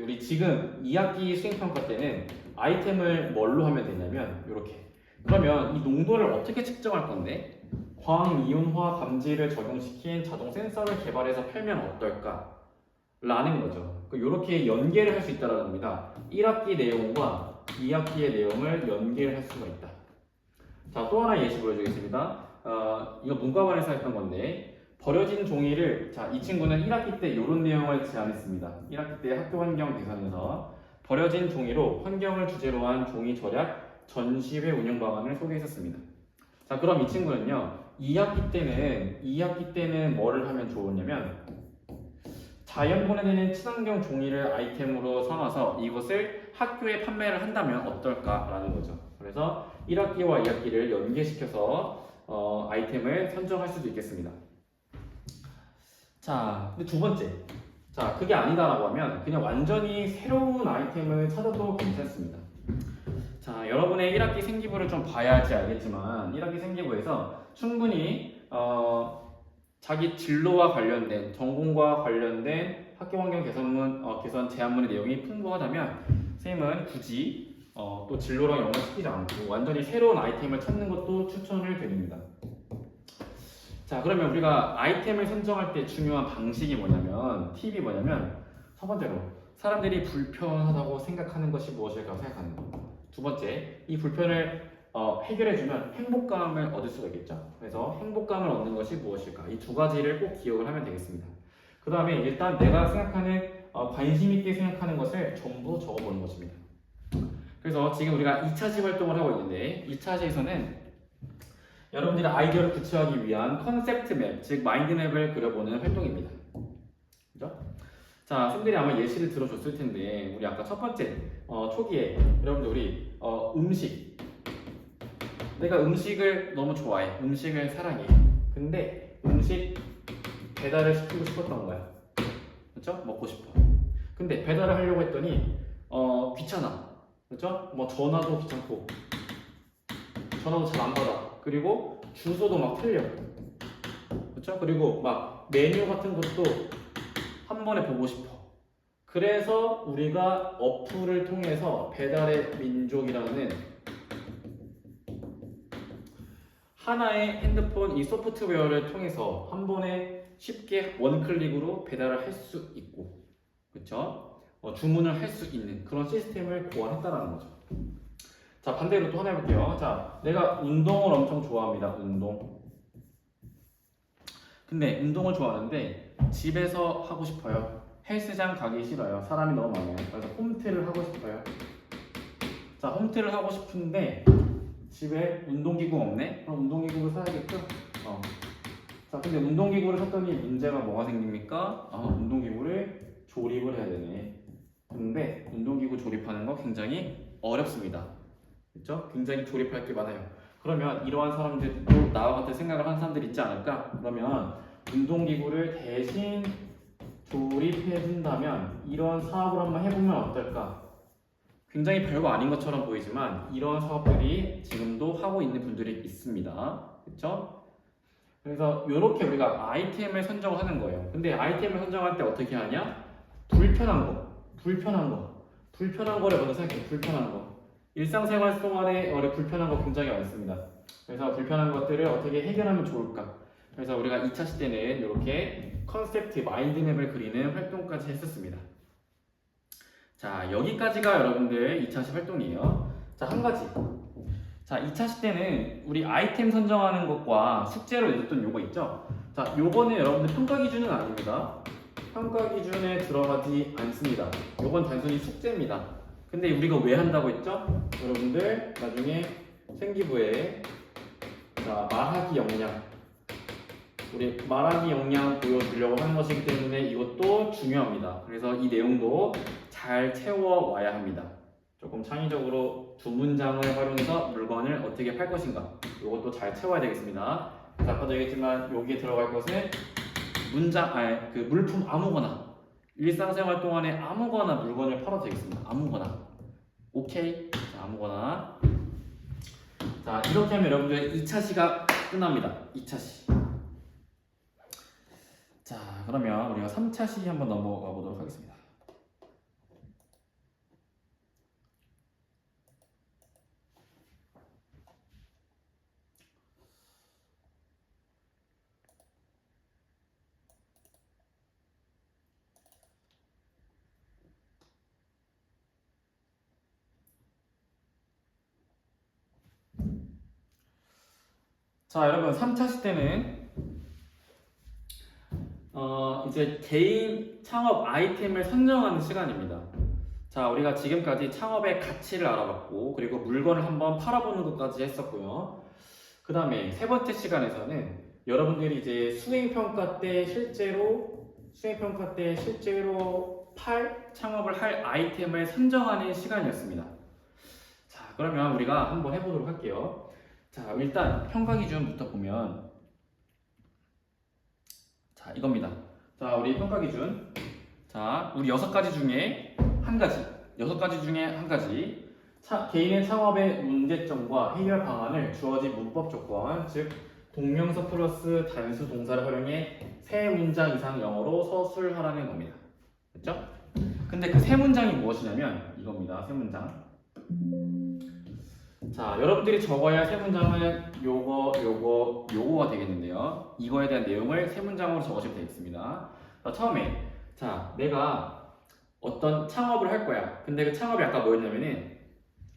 A: 우리 지금 2학기 수행평가 때는 아이템을 뭘로 하면 되냐면 이렇게. 그러면 이 농도를 어떻게 측정할 건데 광이온화 감지를 적용시킨 자동 센서를 개발해서 팔면 어떨까? 라는 거죠. 이렇게 연계를 할 수 있다는 겁니다. 1학기 내용과 2학기의 내용을 연계할 수가 있다. 자, 또 하나 예시 보여주겠습니다. 이거 문과반에서 했던 건데 버려진 종이를, 자, 이 친구는 1학기 때 이런 내용을 제안했습니다. 1학기 때 학교 환경 개선에서 버려진 종이로 환경을 주제로 한 종이 절약 전시회 운영 방안을 소개했었습니다. 자, 그럼 이 친구는요 2학기 때는 뭐를 하면 좋으냐면 자연 분해되는 친환경 종이를 아이템으로 삼아서 이것을 학교에 판매를 한다면 어떨까라는 거죠. 그래서 1학기와 2학기를 연계시켜서 아이템을 선정할 수도 있겠습니다. 자, 근데 두 번째. 자, 그게 아니다라고 하면 그냥 완전히 새로운 아이템을 찾아도 괜찮습니다. 자, 여러분의 1학기 생기부를 좀 봐야지 알겠지만 1학기 생기부에서 충분히 자기 진로와 관련된 전공과 관련된 학교 환경 개선 제안문의 내용이 풍부하다면 선생님은 굳이 또 진로랑 연관시키지 않고 완전히 새로운 아이템을 찾는 것도 추천을 드립니다. 자, 그러면 우리가 아이템을 선정할 때 중요한 방식이 뭐냐면 팁이 뭐냐면 첫 번째로 사람들이 불편하다고 생각하는 것이 무엇일까 생각하는 것. 두 번째, 이 불편을 해결해주면 행복감을 얻을 수가 있겠죠. 그래서 행복감을 얻는 것이 무엇일까? 이 두 가지를 꼭 기억을 하면 되겠습니다. 그 다음에 일단 내가 생각하는 관심 있게 생각하는 것을 전부 적어보는 것입니다. 그래서 지금 우리가 2차시 활동을 하고 있는데 2차시에서는 여러분들의 아이디어를 구체화하기 위한 컨셉트 맵, 즉 마인드맵을 그려보는 활동입니다. 그죠? 자, 선생님들이 아마 예시를 들어줬을 텐데 우리 아까 첫 번째 초기에 여러분들 우리 음식, 내가 음식을 너무 좋아해, 음식을 사랑해. 근데 음식 배달을 시키고 싶었던 거야. 그렇죠? 먹고 싶어. 근데 배달을 하려고 했더니 귀찮아. 그렇죠? 뭐 전화도 귀찮고 전화도 잘 안 받아. 그리고 주소도 막 틀려. 그렇죠? 그리고 막 메뉴 같은 것도 한 번에 보고 싶어. 그래서 우리가 어플을 통해서 배달의 민족이라는 하나의 핸드폰 이 소프트웨어를 통해서 한 번에 쉽게 원클릭으로 배달을 할 수 있고, 그렇죠? 주문을 할 수 있는 그런 시스템을 고안했다라는 거죠. 자, 반대로 또 하나 해볼게요. 자, 내가 운동을 엄청 좋아합니다. 운동. 근데 운동을 좋아하는데 집에서 하고 싶어요. 헬스장 가기 싫어요. 사람이 너무 많아요. 그래서 홈트를 하고 싶어요. 자, 홈트를 하고 싶은데 집에 운동기구 없네? 그럼 운동기구를 사야겠죠? 자, 근데 운동기구를 샀더니 문제가 뭐가 생깁니까? 운동기구를 조립을 해야 되네. 근데 운동기구 조립하는 거 굉장히 어렵습니다. 그렇죠? 굉장히 조립할 게 많아요. 그러면 이러한 사람들도 나와 같은 생각을 하는 사람들이 있지 않을까? 그러면 운동기구를 대신 조립해준다면 이런 사업을 한번 해보면 어떨까? 굉장히 별거 아닌 것처럼 보이지만 이런 사업들이 지금도 하고 있는 분들이 있습니다. 그렇죠? 그래서 이렇게 우리가 아이템을 선정하는 거예요. 근데 아이템을 선정할 때 어떻게 하냐? 불편한 거를 먼저 생각해요. 불편한 거. 일상생활 동안에 불편한 거 굉장히 많습니다. 그래서 불편한 것들을 어떻게 해결하면 좋을까? 그래서 우리가 2차 시대는 이렇게 컨셉트 마인드맵을 그리는 활동까지 했었습니다. 자, 여기까지가 여러분들 2차 시 활동이에요. 자, 한 가지. 자, 2차 시 때는 우리 아이템 선정하는 것과 숙제로 내줬던 요거 있죠? 자, 요거는 여러분들 평가 기준은 아닙니다. 평가 기준에 들어가지 않습니다. 요건 단순히 숙제입니다. 근데 우리가 왜 한다고 했죠? 여러분들 나중에 생기부에 자, 말하기 역량, 우리 말하기 역량 보여주려고 하는 것이기 때문에 이것도 중요합니다. 그래서 이 내용도 잘 채워와야 합니다. 조금 창의적으로 두 문장을 활용해서 물건을 어떻게 팔 것인가, 이것도 잘 채워야 되겠습니다. 아까도 얘기했지만 여기에 들어갈 것은 물품 아무거나, 일상생활 동안에 아무거나 물건을 팔아도 되겠습니다. 아무거나. 오케이? 자, 아무거나. 자, 이렇게 하면 여러분들 2차시가 끝납니다. 2차시. 자, 그러면 우리가 3차시 한번 넘어가 보도록 하겠습니다. 자, 여러분 3차시 때는 이제 개인 창업 아이템을 선정하는 시간입니다. 자, 우리가 지금까지 창업의 가치를 알아봤고, 그리고 물건을 한번 팔아보는 것까지 했었고요. 그 그 다음에 세 번째 시간에서는 여러분들이 이제 수행평가 때 실제로 창업을 할 아이템을 선정하는 시간이었습니다. 자, 그러면 우리가 한번 해보도록 할게요. 자, 일단 평가 기준부터 보면, 자, 이겁니다. 자, 우리 평가 기준. 자, 우리 6가지 중에 한 가지. 개인의 창업의 문제점과 해결 방안을 주어진 문법 조건, 즉 동명사 플러스 단수 동사를 활용해 3문장 이상 영어로 서술하라는 겁니다. 됐죠? 근데 그 3문장이 무엇이냐면 이겁니다. 3문장. 자, 여러분들이 적어야 할 3문장은 요거가 되겠는데요. 이거에 대한 내용을 3문장으로 적으시면 되겠습니다. 자, 처음에, 자, 내가 어떤 창업을 할 거야. 근데 그 창업이 아까 뭐였냐면은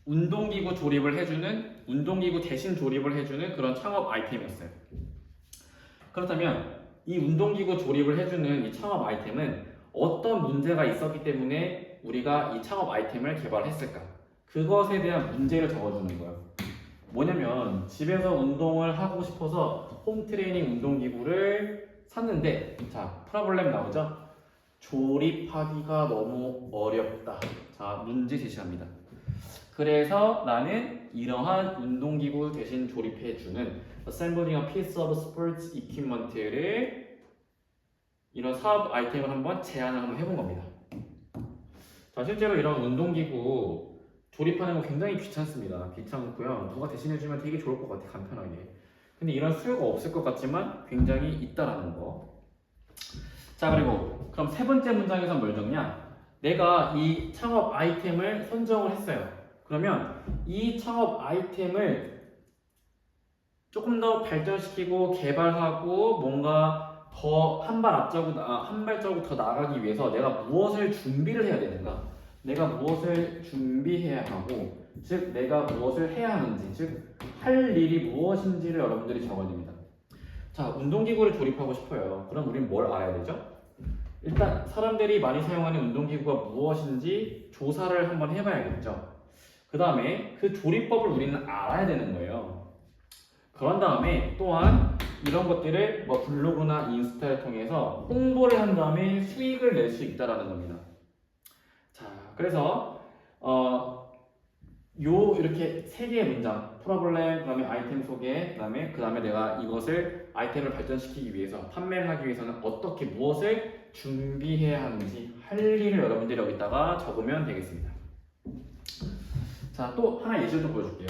A: 운동기구 대신 조립을 해주는 그런 창업 아이템이었어요. 그렇다면 이 운동기구 조립을 해주는 이 창업 아이템은 어떤 문제가 있었기 때문에 우리가 이 창업 아이템을 개발했을까? 그것에 대한 문제를 적어주는 거예요. 뭐냐면 집에서 운동을 하고 싶어서 홈트레이닝 운동기구를 샀는데, 자, 프로블렘 나오죠? 조립하기가 너무 어렵다. 자, 문제 제시합니다. 그래서 나는 이러한 운동기구 대신 조립해주는 Assembling a piece of sports equipment를 이런 사업 아이템을 한번 제안을 한번 해본 겁니다. 자, 실제로 이런 운동기구 조립하는 거 굉장히 귀찮습니다. 귀찮고요. 누가 대신해주면 되게 좋을 것 같아, 간편하게. 근데 이런 수요가 없을 것 같지만 굉장히 있다라는 거. 자, 그리고 그럼 세 번째 문장에서 뭘 적냐? 내가 이 창업 아이템을 선정을 했어요. 그러면 이 창업 아이템을 조금 더 발전시키고 개발하고 뭔가 더 한 발자국 더 나아가기 위해서 내가 무엇을 준비를 해야 되는가? 내가 무엇을 준비해야 하고, 즉 내가 무엇을 해야 하는지, 즉 할 일이 무엇인지를 여러분들이 적어야 됩니다. 자, 운동기구를 조립하고 싶어요. 그럼 우리는 뭘 알아야 되죠? 일단 사람들이 많이 사용하는 운동기구가 무엇인지 조사를 한번 해봐야겠죠. 그 다음에 그 조립법을 우리는 알아야 되는 거예요. 그런 다음에 또한 이런 것들을 뭐 블로그나 인스타를 통해서 홍보를 한 다음에 수익을 낼 수 있다라는 겁니다. 자, 그래서 이렇게 3개의 문장, 프로블렘, 그 다음에 아이템 소개, 그 다음에 내가 이것을 아이템을 발전시키기 위해서, 판매를 하기 위해서는 어떻게 무엇을 준비해야 하는지 할 일을 여러분들이 여기다가 적으면 되겠습니다. 자, 또 하나 예시를 좀 보여줄게요.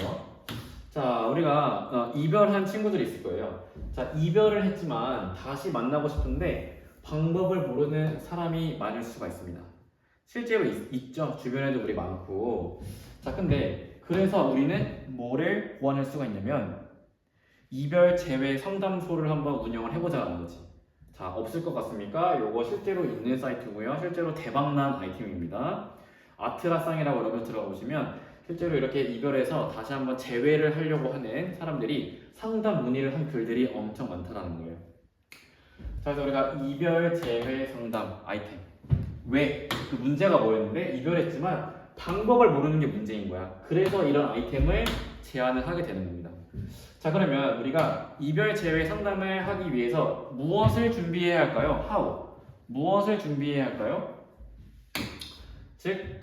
A: 자, 우리가 이별한 친구들이 있을 거예요. 자, 이별을 했지만 다시 만나고 싶은데 방법을 모르는 사람이 많을 수가 있습니다. 실제로 있죠. 주변에도 우리 많고. 자, 근데 그래서 우리는 뭐를 고안할 수가 있냐면 이별 재회 상담소를 한번 운영을 해보자는 거지. 자, 없을 것 같습니까? 요거 실제로 있는 사이트고요. 실제로 대박난 아이템입니다. 아트라상이라고 여러분 들어가 보시면 실제로 이렇게 이별해서 다시 한번 재회를 하려고 하는 사람들이 상담 문의를 한 글들이 엄청 많다는 거예요. 자, 그래서 우리가 이별 재회 상담 아이템. 왜? 그 문제가 뭐였는데 이별했지만 방법을 모르는 게 문제인 거야. 그래서 이런 아이템을 제안을 하게 되는 겁니다. 자, 그러면 우리가 이별 재회 상담을 하기 위해서 무엇을 준비해야 할까요? How? 무엇을 준비해야 할까요? 즉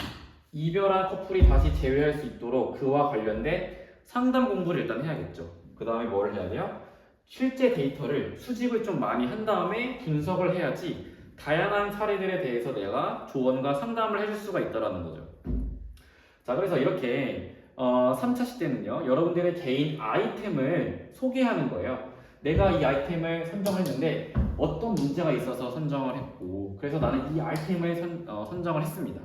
A: 이별한 커플이 다시 재회할 수 있도록 그와 관련된 상담 공부를 일단 해야겠죠. 그 다음에 뭘 해야 돼요? 실제 데이터를 수집을 좀 많이 한 다음에 분석을 해야지 다양한 사례들에 대해서 내가 조언과 상담을 해줄 수가 있다는 거죠. 자, 그래서 이렇게 3차 시대는요, 여러분들의 개인 아이템을 소개하는 거예요. 내가 이 아이템을 선정했는데 어떤 문제가 있어서 선정을 했고, 그래서 나는 이 아이템을 선정을 했습니다.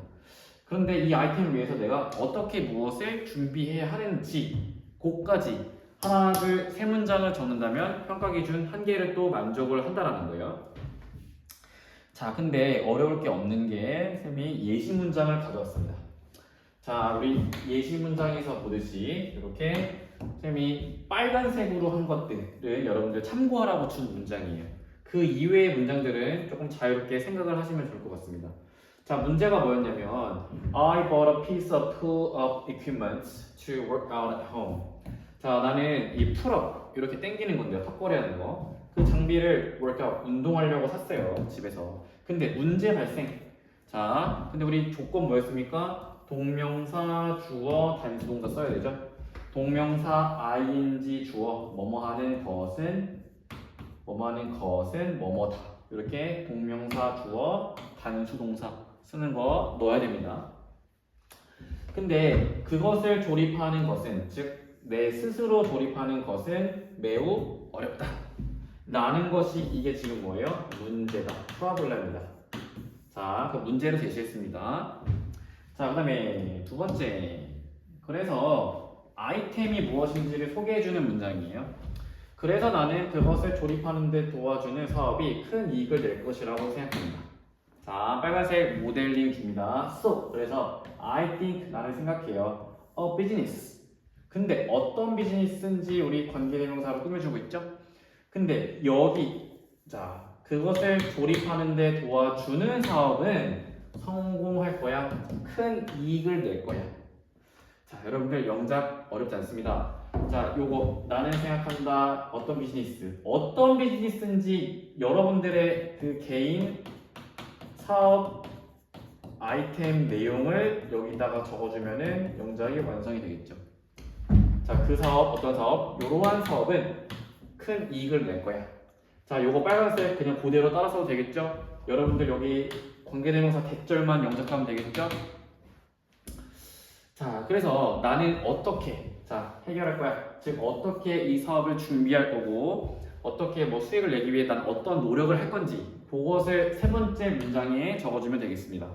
A: 그런데 이 아이템을 위해서 내가 어떻게 무엇을 준비해야 하는지, 그까지 하나, 둘, 3문장을 적는다면 평가 기준 1개를 또 만족을 한다는 거예요. 자, 근데 어려울 게 없는 게 쌤이 예시 문장을 가져왔습니다. 자, 우리 예시 문장에서 보듯이 이렇게 쌤이 빨간색으로 한 것들을 여러분들 참고하라고 준 문장이에요. 그 이외의 문장들은 조금 자유롭게 생각을 하시면 좋을 것 같습니다. 자, 문제가 뭐였냐면 I bought a piece of tool of equipment to work out at home. 자, 나는 이 풀업 이렇게 당기는 건데요. 턱걸이 하는 거. 그 장비를 월드컵 운동하려고 샀어요. 집에서. 근데 문제 발생. 자, 근데 우리 조건 뭐였습니까? 동명사, 주어, 단수동사 써야 되죠. 동명사 ing 주어 뭐뭐 하는 것은 뭐뭐다. 이렇게 동명사, 주어, 단수동사 쓰는 거 넣어야 됩니다. 근데 그것을 조립하는 것은 즉 내 스스로 조립하는 것은 매우 어렵다. 라는 것이 이게 지금 뭐예요? 문제다. 프로블렘이다. 자, 그 문제를 제시했습니다. 자, 그 다음에 두 번째. 그래서 아이템이 무엇인지를 소개해주는 문장이에요. 그래서 나는 그것을 조립하는 데 도와주는 사업이 큰 이익을 낼 것이라고 생각합니다. 자, 빨간색 모델링 줍니다. So, 그래서 I think, 나는 생각해요. A business. 근데 어떤 비즈니스인지 우리 관계대명사로 꾸며주고 있죠? 근데 여기, 자, 그것을 조립하는 데 도와주는 사업은 성공할 거야. 큰 이익을 낼 거야. 자, 여러분들 영작 어렵지 않습니다. 자, 요거 나는 생각한다. 어떤 비즈니스인지 여러분들의 그 개인 사업 아이템 내용을 여기다가 적어주면은 영작이 완성이 되겠죠. 자, 그 사업 어떤 사업? 이러한 사업은 큰 이익을 낼 거야. 자, 요거 빨간색 그냥 그대로 따라 써도 되겠죠? 여러분들 여기 관계대명사 대절만 영작하면 되겠죠? 자, 그래서 나는 어떻게 해결할 거야. 즉 어떻게 이 사업을 준비할 거고 어떻게 뭐 수익을 내기 위해 난 어떤 노력을 할 건지 그것을 세 번째 문장에 적어주면 되겠습니다.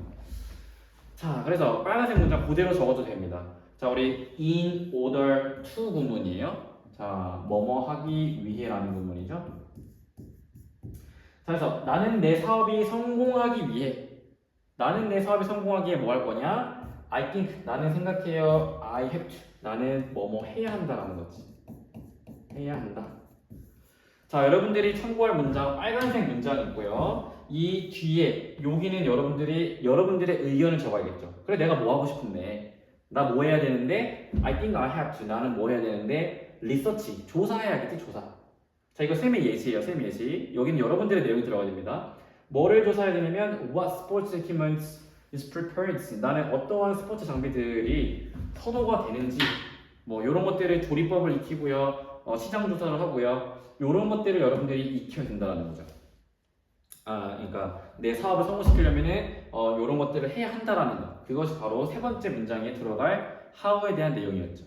A: 자, 그래서 빨간색 문장 그대로 적어도 됩니다. 자, 우리 in order to 구문이에요. 자, 뭐뭐 하기 위해라는 구문이죠. 자, 그래서 나는 내 사업이 성공하기 위해 뭐 할 거냐? I think, 나는 생각해요. I have to, 나는 뭐뭐 해야 한다라는 거지. 해야 한다. 자, 여러분들이 참고할 문장 빨간색 문장이 있고요. 이 뒤에 여기는 여러분들의 의견을 적어야겠죠. 그래, 내가 뭐 하고 싶은데 나 뭐 해야 되는데 I think I have to, 나는 뭐 해야 되는데 리서치, 조사해야겠지. 조사. 자, 이거 셈의 예시예요. 셈의 예시. 여기는 여러분들의 내용이 들어가야 됩니다. 뭐를 조사해야 되냐면 what sports equipment is prepared, 나는 어떠한 스포츠 장비들이 선호가 되는지 뭐 이런 것들을 조리법을 익히고요. 시장 조사를 하고요. 이런 것들을 여러분들이 익혀야 된다는 거죠. 그러니까 내 사업을 성공시키려면은 이런 것들을 해야 한다라는 거. 그것이 바로 세 번째 문장에 들어갈 how에 대한 내용이었죠.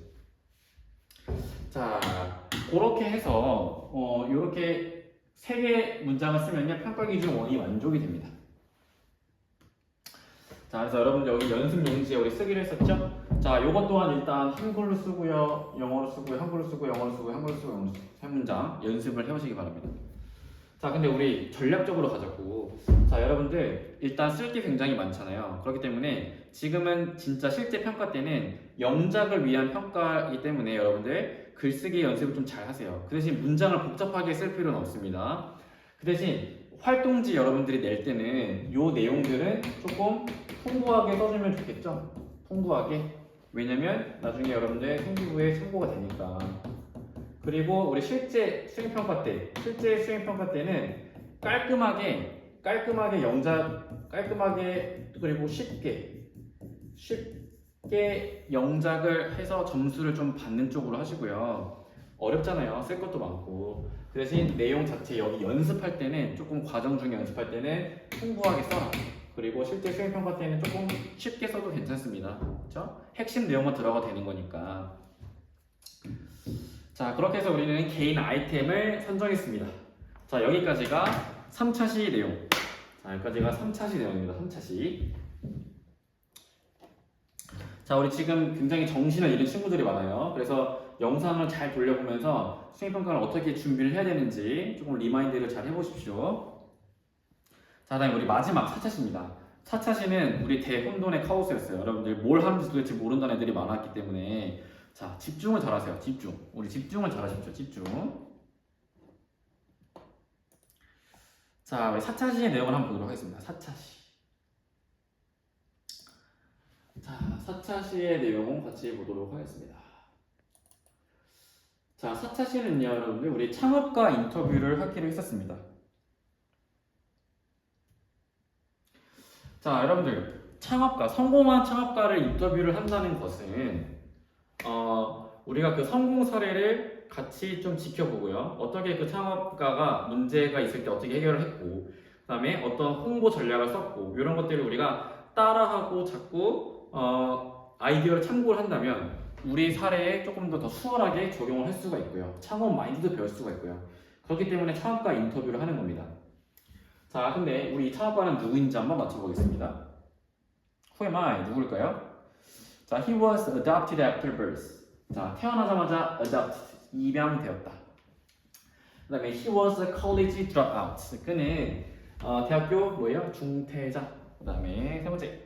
A: 자, 그렇게 해서 이렇게 세 개의 문장을 쓰면요 평가 기준 1이 만족이 됩니다. 자, 그래서 여러분들 여기 연습 용지에 우리 쓰기로 했었죠? 자, 요것 또한 일단 한글로 쓰고요, 영어로 쓰고요, 한글로 쓰고, 영어로 쓰고, 한글로 쓰고, 영어로 쓰고 세 문장 연습을 해보시기 바랍니다. 자, 근데 우리 전략적으로 가자고. 자, 여러분들 일단 쓸 게 굉장히 많잖아요. 그렇기 때문에 지금은 진짜 실제 평가 때는 영작을 위한 평가이기 때문에 여러분들 글쓰기 연습을 좀 잘 하세요. 그 대신 문장을 복잡하게 쓸 필요는 없습니다. 그 대신 활동지 여러분들이 낼 때는 요 내용들은 조금 풍부하게 써주면 좋겠죠? 풍부하게. 왜냐면 나중에 여러분들 생기부에 참고가 되니까. 그리고 우리 실제 수행평가 때는 깔끔하게 영작, 깔끔하게 그리고 쉽게 영작을 해서 점수를 좀 받는 쪽으로 하시고요. 어렵잖아요. 쓸 것도 많고. 그 대신 내용 자체 여기 연습할 때는 조금 과정 중에 연습할 때는 풍부하게 써라. 그리고 실제 수행평가 때는 조금 쉽게 써도 괜찮습니다. 그렇죠? 핵심 내용만 들어가 되는 거니까. 자, 그렇게 해서 우리는 개인 아이템을 선정했습니다. 자, 여기까지가 3차 시 내용. 자, 여기까지가 3차 시 내용입니다. 3차 시. 자, 우리 지금 굉장히 정신을 잃은 친구들이 많아요. 그래서 영상을 잘 돌려보면서 수행평가를 어떻게 준비를 해야 되는지 조금 리마인드를 잘 해보십시오. 자, 다음에 우리 마지막 4차시입니다. 4차시는 우리 대혼돈의 카오스였어요. 여러분들 뭘 하는지 도대체 모른다는 애들이 많았기 때문에 자, 집중을 잘하세요. 우리 집중을 잘하십시오. 집중. 자, 우리 4차시의 내용을 한번 보도록 하겠습니다. 4차시. 자, 4차시의 내용 같이 보도록 하겠습니다. 자, 4차 시는요, 여러분들 우리 창업가 인터뷰를 하기로 했었습니다. 자, 여러분들 창업가, 성공한 창업가를 인터뷰를 한다는 것은 우리가 그 성공 사례를 같이 좀 지켜보고요. 어떻게 그 창업가가 문제가 있을 때 어떻게 해결을 했고, 그 다음에 어떤 홍보 전략을 썼고, 이런 것들을 우리가 따라하고 자꾸 아이디어를 참고를 한다면 우리 사례에 조금 더 수월하게 적용을 할 수가 있고요. 창업 마인드도 배울 수가 있고요. 그렇기 때문에 창업가 인터뷰를 하는 겁니다. 자, 근데 우리 이 창업가는 누구인지 한번 맞춰보겠습니다. Who am I? 누굴까요? 자, he was adopted after birth. 자, 태어나자마자 adopted, 입양되었다. 그 다음에 he was a college dropout. 그는 대학교 뭐예요? 중퇴자. 그 다음에 세 번째,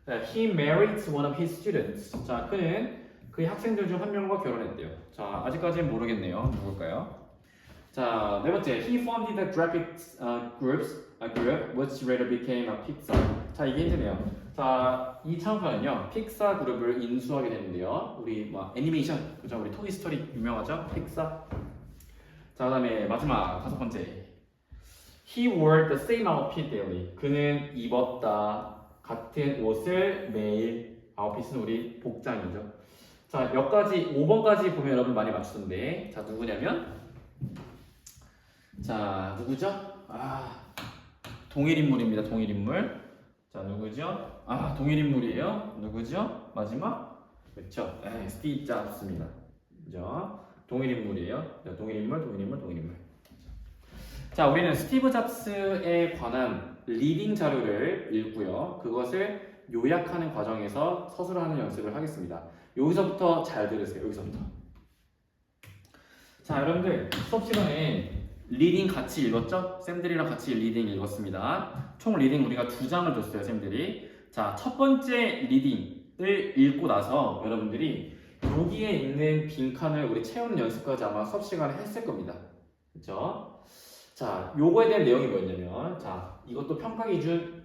A: he married one of his students. 자, 그는 그의 학생들 중 한 명과 결혼했대요. 자, 아직까지는 모르겠네요. 누굴까요? 자, 네 번째, he founded the graphic group which later became a Pixar. 자, 이게 힌트네요. 자, 이 창업가는요, 픽사 그룹을 인수하게 되는데요. 우리 뭐 애니메이션, 그죠? 우리 토이 스토리 유명하죠? 픽사. 자, 그다음에 마지막 다섯 번째, he wore the same outfit daily. 그는 입었다 같은 옷을 매일. 아웃핏은 우리 복장이죠. 자, 여기까지 5번까지 보면 여러분 많이 맞추던데, 자, 누구냐면, 자, 누구죠? 동일 인물입니다. 동일 인물. 자, 누구죠? 동일 인물이에요. 누구죠? 마지막? 그렇죠. 스티브 잡스입니다. 그죠? 동일 인물이에요. 자, 동일 인물, 동일 인물, 동일 인물. 자, 우리는 스티브 잡스에 관한 리딩 자료를 읽고요. 그것을 요약하는 과정에서 서술하는 연습을 하겠습니다. 여기서부터 잘 들으세요. 여기서부터. 자, 여러분들 수업 시간에 리딩 같이 읽었죠? 쌤들이랑 같이 리딩 읽었습니다. 총 리딩 우리가 2장을 줬어요, 쌤들이. 자, 첫 번째 리딩을 읽고 나서 여러분들이 여기에 있는 빈칸을 우리 채우는 연습까지 아마 수업 시간에 했을 겁니다. 그렇죠? 자, 요거에 대한 내용이 뭐였냐면, 자, 이것도 평가 기준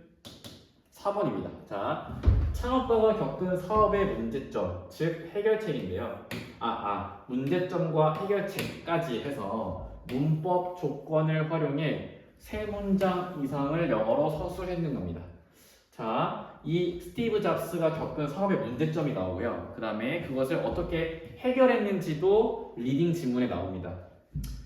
A: 4번입니다. 자, 창업가가 겪은 사업의 문제점, 즉 해결책인데요. 문제점과 해결책까지 해서 문법 조건을 활용해 3문장 이상을 영어로 서술했는 겁니다. 자, 이 스티브 잡스가 겪은 사업의 문제점이 나오고요. 그 다음에 그것을 어떻게 해결했는지도 리딩 지문에 나옵니다.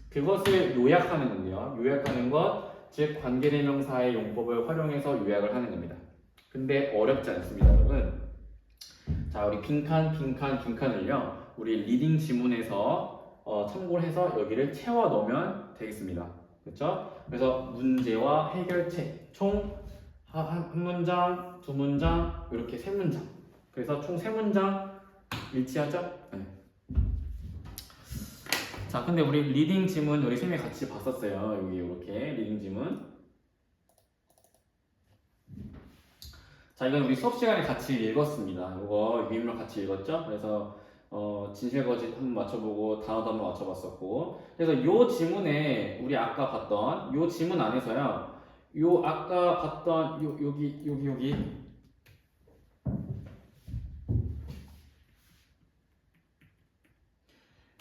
A: 그것을 요약하는 건데요. 요약하는 것, 즉 관계대명사의 용법을 활용해서 요약을 하는 겁니다. 근데 어렵지 않습니다, 여러분. 자, 우리 빈칸을요, 우리 리딩 지문에서 참고를 해서 여기를 채워 넣으면 되겠습니다. 그렇죠? 그래서 문제와 해결책 총 한 문장, 2문장, 이렇게 3문장. 그래서 총 3문장 일치하죠? 네. 자, 근데 우리 리딩 지문 우리 쌤이 같이 봤었어요. 여기 이렇게 리딩 지문. 자, 이건 우리 수업 시간에 같이 읽었습니다. 이거 유인물 같이 읽었죠? 그래서 진실 거짓 한번 맞춰보고 단어도 한번 맞춰봤었고. 그래서 요 지문에 우리 아까 봤던 요 지문 안에서요, 요 아까 봤던 여기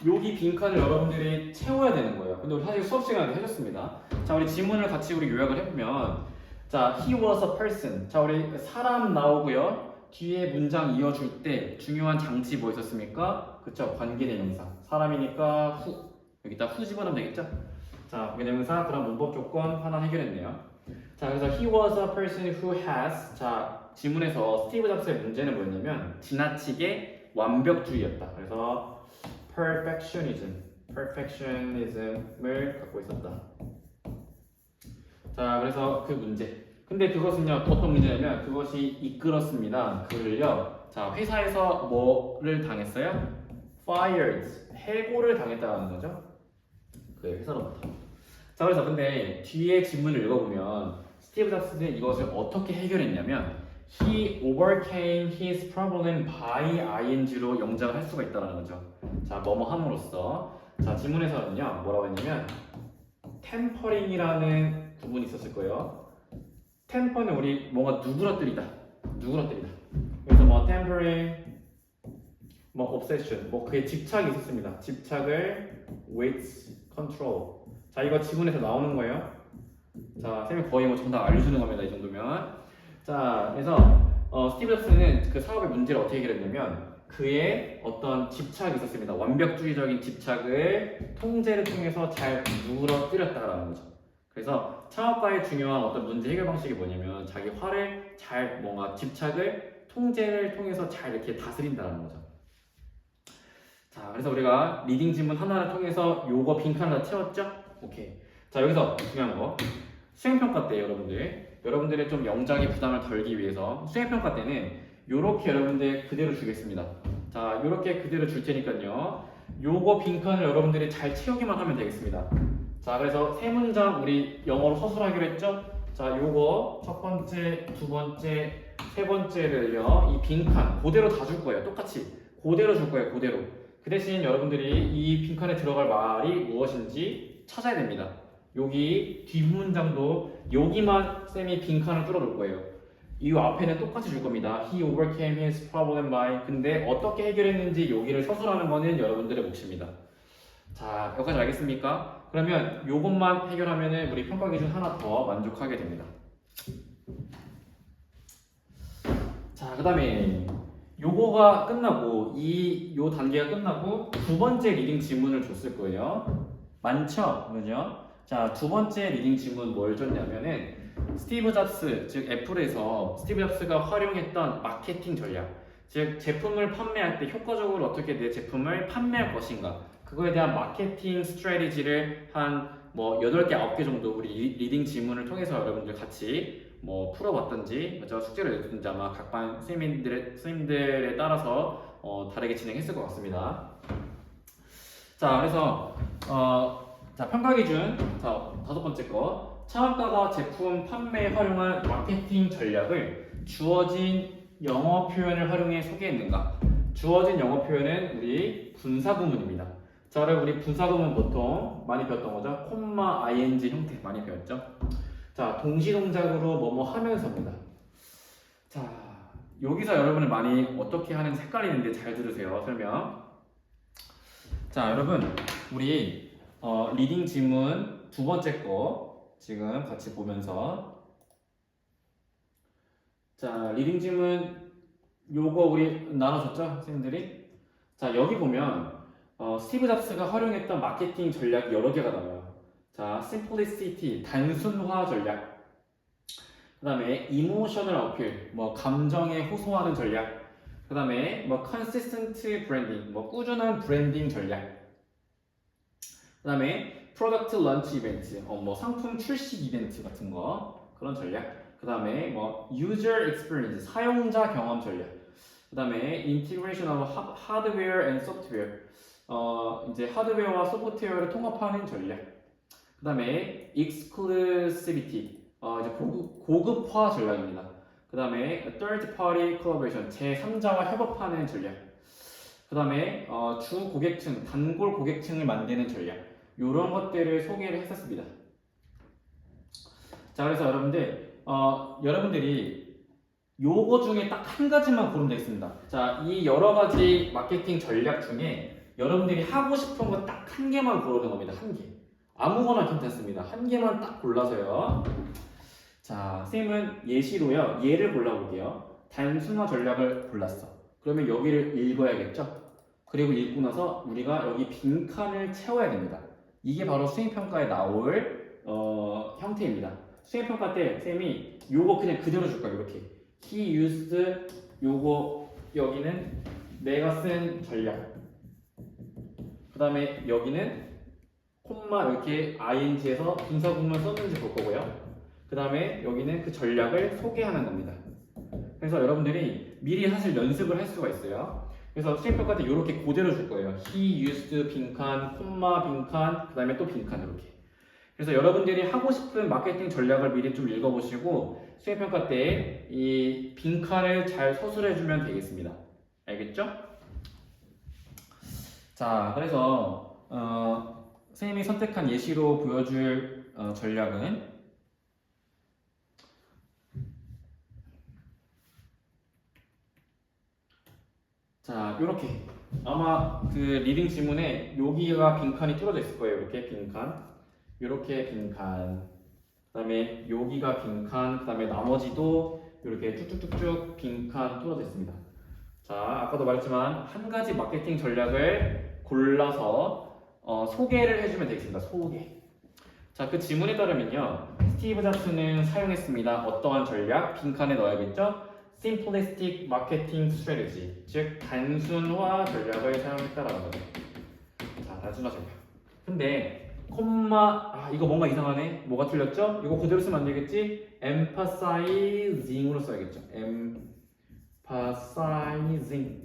A: 여기 빈칸을 여러분들이 채워야 되는 거예요. 근데 우리 사실 수업 시간에 해줬습니다. 자, 우리 지문을 같이 우리 요약을 해보면, 자, he was a person. 자, 우리 사람 나오고요. 뒤에 문장 이어줄 때 중요한 장치 뭐 있었습니까? 그쵸? 관계대명사. 사람이니까 후. 여기다 후 집어넣으면 되겠죠? 자, 관계대명사, 그럼 문법 조건 하나 해결했네요. 자, 그래서 he was a person who has. 자, 지문에서 스티브 잡스의 문제는 뭐였냐면 지나치게 완벽주의였다. 그래서 perfectionism을 갖고 있었다. 자, 그래서 그 문제. 근데 그것은요, 어떤 문제냐면 그것이 이끌었습니다. 그를요, 자, 회사에서 뭐를 당했어요? fired, 해고를 당했다는 거죠. 그 회사로부터. 자, 그래서 근데 뒤에 지문을 읽어보면 스티브 잡스는 이것을 어떻게 해결했냐면 he overcame his problem by ing로 영작을 할 수가 있다는 거죠. 자, 뭐뭐 함으로써. 자, 지문에서는요, 뭐라고 했냐면 템퍼링이라는 부분이 있었을 거예요. 템퍼는 우리 뭔가 누그러뜨리다. 그래서 뭐 tempering, 뭐 obsession, 뭐 그게 집착이 있었습니다. 집착을 with control. 자, 이거 지문에서 나오는 거예요. 자, 쌤이 거의 뭐 정답 알려주는 겁니다. 이 정도면. 자, 그래서 스티브 잡스는 그 사업의 문제를 어떻게 해결했냐면 그의 어떤 집착이 있었습니다. 완벽주의적인 집착을 통제를 통해서 잘 누그러뜨렸다라는 거죠. 그래서 창업가의 중요한 어떤 문제 해결 방식이 뭐냐면 자기 화를 잘 뭔가 집착을 통제를 통해서 잘 이렇게 다스린다는 거죠. 자, 그래서 우리가 리딩 지문 하나를 통해서 요거 빈칸을 다 채웠죠? 오케이. 자, 여기서 중요한 거 수행평가 때 여러분들의 좀 영작의 부담을 덜기 위해서 수행평가 때는 요렇게 여러분들 그대로 주겠습니다. 자, 요렇게 그대로 줄 테니까요. 요거 빈칸을 여러분들이 잘 채우기만 하면 되겠습니다. 자, 그래서 세 문장 우리 영어로 서술하기로 했죠? 자, 요거 첫 번째, 두 번째, 세 번째를요. 이 빈칸 그대로 다 줄 거예요. 똑같이 그대로 줄 거예요. 그대로. 그 대신 여러분들이 이 빈칸에 들어갈 말이 무엇인지 찾아야 됩니다. 여기 뒷문장도 여기만 쌤이 빈칸을 뚫어줄 거예요. 이 앞에는 똑같이 줄 겁니다. He overcame his problem by. 근데 어떻게 해결했는지 여기를 서술하는 거는 여러분들의 몫입니다. 자, 여기까지 알겠습니까? 그러면 요것만 해결하면은 우리 평가 기준 하나 더 만족하게 됩니다. 자, 그 다음에 요거가 끝나고 요 단계가 끝나고 두 번째 리딩 지문을 줬을 거예요. 많죠? 그죠? 자, 두 번째 리딩 지문 뭘 줬냐면은 스티브 잡스, 즉 애플에서 스티브 잡스가 활용했던 마케팅 전략, 즉 제품을 판매할 때 효과적으로 어떻게 내 제품을 판매할 것인가, 그거에 대한 마케팅 스트래티지를 한 뭐 8개, 9개 정도 우리 리딩 지문을 통해서 여러분들 같이 뭐 풀어봤던지 제가 숙제를 냈든지 아마 각 반 선생님들에 따라서 다르게 진행했을 것 같습니다. 자, 그래서 자, 평가 기준. 자, 다섯 번째 거. 창업가가 제품 판매에 활용한 마케팅 전략을 주어진 영어 표현을 활용해 소개했는가? 주어진 영어 표현은 우리 분사구문입니다. 자, 우리 분사구문 보통 많이 배웠던 거죠? 콤마, ing 형태 많이 배웠죠? 자, 동시동작으로 뭐뭐 하면서입니다. 자, 여기서 여러분을 많이 어떻게 하는지 헷갈리는데 잘 들으세요. 설명. 자, 여러분, 우리 리딩 지문 두 번째 거 지금 같이 보면서, 자, 리딩 지문 요거 우리 나눠줬죠? 선생님들이? 자, 여기 보면 스티브 잡스가 활용했던 마케팅 전략이 여러 개가 나와요. 자, simplicity, 단순화 전략. 그 다음에 emotional appeal, 뭐 감정에 호소하는 전략. 그 다음에 뭐 consistent branding, 뭐 꾸준한 브랜딩 전략. 그 다음에 product launch event, 뭐 상품 출시 이벤트 같은 거, 그런 전략. 그 다음에 뭐 user experience, 사용자 경험 전략. 그 다음에 integration of hardware and software, 이제 하드웨어와 소프트웨어를 통합하는 전략. 그 다음에 exclusivity, 이제 고급화 전략입니다. 그 다음에 third party collaboration, 제3자와 협업하는 전략. 그 다음에 주 고객층, 단골 고객층을 만드는 전략. 이런 것들을 소개를 했었습니다. 자, 그래서 여러분들이 요거 중에 딱 한 가지만 고르면 되겠습니다. 자, 이 여러 가지 마케팅 전략 중에 여러분들이 하고 싶은 거 딱 한 개만 고르는 겁니다. 한 개. 아무거나 괜찮습니다. 한 개만 딱 골라서요. 자, 쌤은 예시로요. 얘를 골라볼게요. 단순화 전략을 골랐어. 그러면 여기를 읽어야겠죠? 그리고 읽고 나서 우리가 여기 빈칸을 채워야 됩니다. 이게 바로 수행평가에 나올 형태입니다. 수행평가 때 쌤이 요거 그냥 그대로 줄 거예요. 이렇게 He used 요거, 여기는 내가 쓴 전략, 그 다음에 여기는 콤마 이렇게 ing에서 분사구문을 썼는지 볼 거고요. 그 다음에 여기는 그 전략을 소개하는 겁니다. 그래서 여러분들이 미리 사실 연습을 할 수가 있어요. 그래서 수행평가 때 이렇게 그대로 줄 거예요. He used 빈칸, 콤마 빈칸, 그 다음에 또 빈칸 이렇게. 그래서 여러분들이 하고 싶은 마케팅 전략을 미리 좀 읽어보시고 수행평가 때 이 빈칸을 잘 서술해주면 되겠습니다. 알겠죠? 자, 그래서 선생님이 선택한 예시로 보여줄 전략은 자, 요렇게 아마 그 리딩 지문에 여기가 빈칸이 뚫어져 있을 거예요. 이렇게 빈칸, 이렇게 빈칸, 그다음에 여기가 빈칸, 그다음에 나머지도 이렇게 쭉쭉쭉쭉 빈칸 뚫어져 있습니다. 자, 아까도 말했지만 한 가지 마케팅 전략을 골라서 소개를 해주면 되겠습니다. 소개. 자, 그 지문에 따르면요, 스티브 잡스는 사용했습니다. 어떠한 전략? 빈칸에 넣어야겠죠? Simplistic Marketing Strategy, 즉 단순화 전략을 사용했다라는 거죠. 자, 단순화 전략. 근데 이거 뭔가 이상하네. 뭐가 틀렸죠? 이거 그대로 쓰면 안 되겠지? Emphasizing으로 써야겠죠. Emphasizing,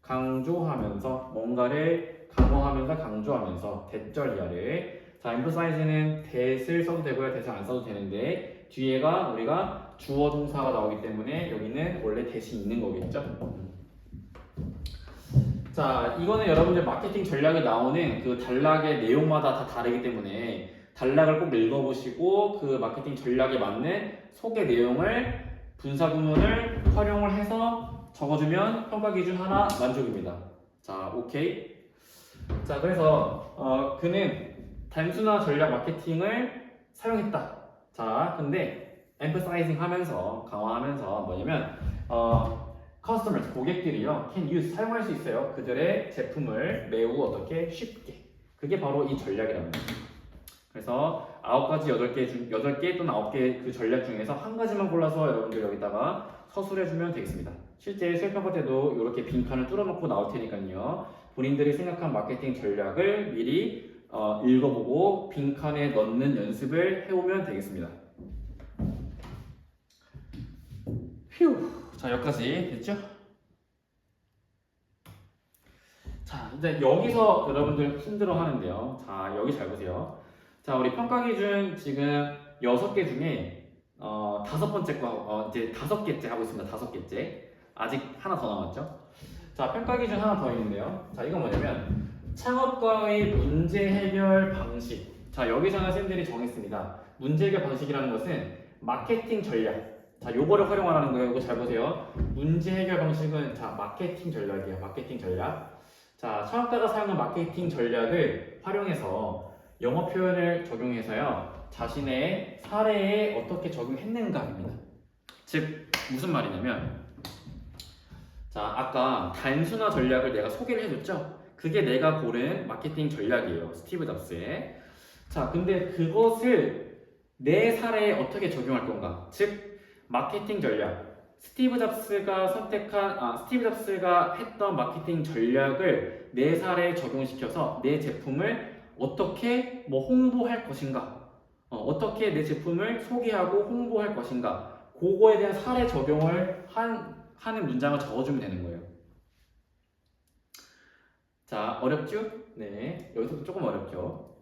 A: 강조하면서, 뭔가를 강조하면서 강조하면서 대절이야를. 자, emphasize는 that을 써도 되고요, that을 안 써도 되는데 뒤에가 우리가 주어 동사가 나오기 때문에 여기는 원래 that이 있는 거겠죠. 자, 이거는 여러분들 마케팅 전략에 나오는 그 단락의 내용마다 다 다르기 때문에 단락을 꼭 읽어보시고 그 마케팅 전략에 맞는 소개 내용을 분사 구문을 활용을 해서 적어주면 평가 기준 하나 만족입니다. 자, 오케이. 자, 그래서 그는 단순화 전략 마케팅을 사용했다. 자, 근데 emphasizing 하면서, 강화하면서 뭐냐면 customers, 고객들이요, can use, 사용할 수 있어요. 그들의 제품을 매우 어떻게 쉽게. 그게 바로 이 전략이랍니다. 그래서 9가지, 8개 또는 9개 그 전략 중에서 한 가지만 골라서 여러분들 여기다가 서술해주면 되겠습니다. 실제 수행평가 때도 이렇게 빈칸을 뚫어놓고 나올 테니까요. 본인들이 생각한 마케팅 전략을 미리 읽어보고 빈칸에 넣는 연습을 해오면 되겠습니다. 휴. 자, 여기까지 됐죠? 자, 이제 여기서 여러분들 힘들어 하는데요. 자, 여기 잘 보세요. 자, 우리 평가 기준 지금 6개 중에 5번째 거, 이제 5개째 하고 있습니다. 5개째. 아직 하나 더 남았죠? 자, 평가 기준 하나 더 있는데요. 자, 이건 뭐냐면 창업가의 문제 해결 방식. 자, 여기서는 쌤들이 정했습니다. 문제 해결 방식이라는 것은 마케팅 전략. 자, 요거를 활용하라는 거예요. 이거 잘 보세요. 문제 해결 방식은 자, 마케팅 전략이에요. 마케팅 전략. 자, 창업가가 사용한 마케팅 전략을 활용해서 영어 표현을 적용해서요, 자신의 사례에 어떻게 적용했는가입니다. 즉, 무슨 말이냐면, 자, 아까 단순화 전략을 내가 소개를 해줬죠? 그게 내가 고른 마케팅 전략이에요. 스티브 잡스의. 자, 근데 그것을 내 사례에 어떻게 적용할 건가? 즉, 마케팅 전략. 스티브 잡스가 했던 마케팅 전략을 내 사례에 적용시켜서 내 제품을 어떻게 홍보할 것인가? 어떻게 내 제품을 소개하고 홍보할 것인가? 그거에 대한 사례 적용을 하는 문장을 적어주면 되는 거예요. 자, 어렵죠? 네, 여기서도 조금 어렵죠?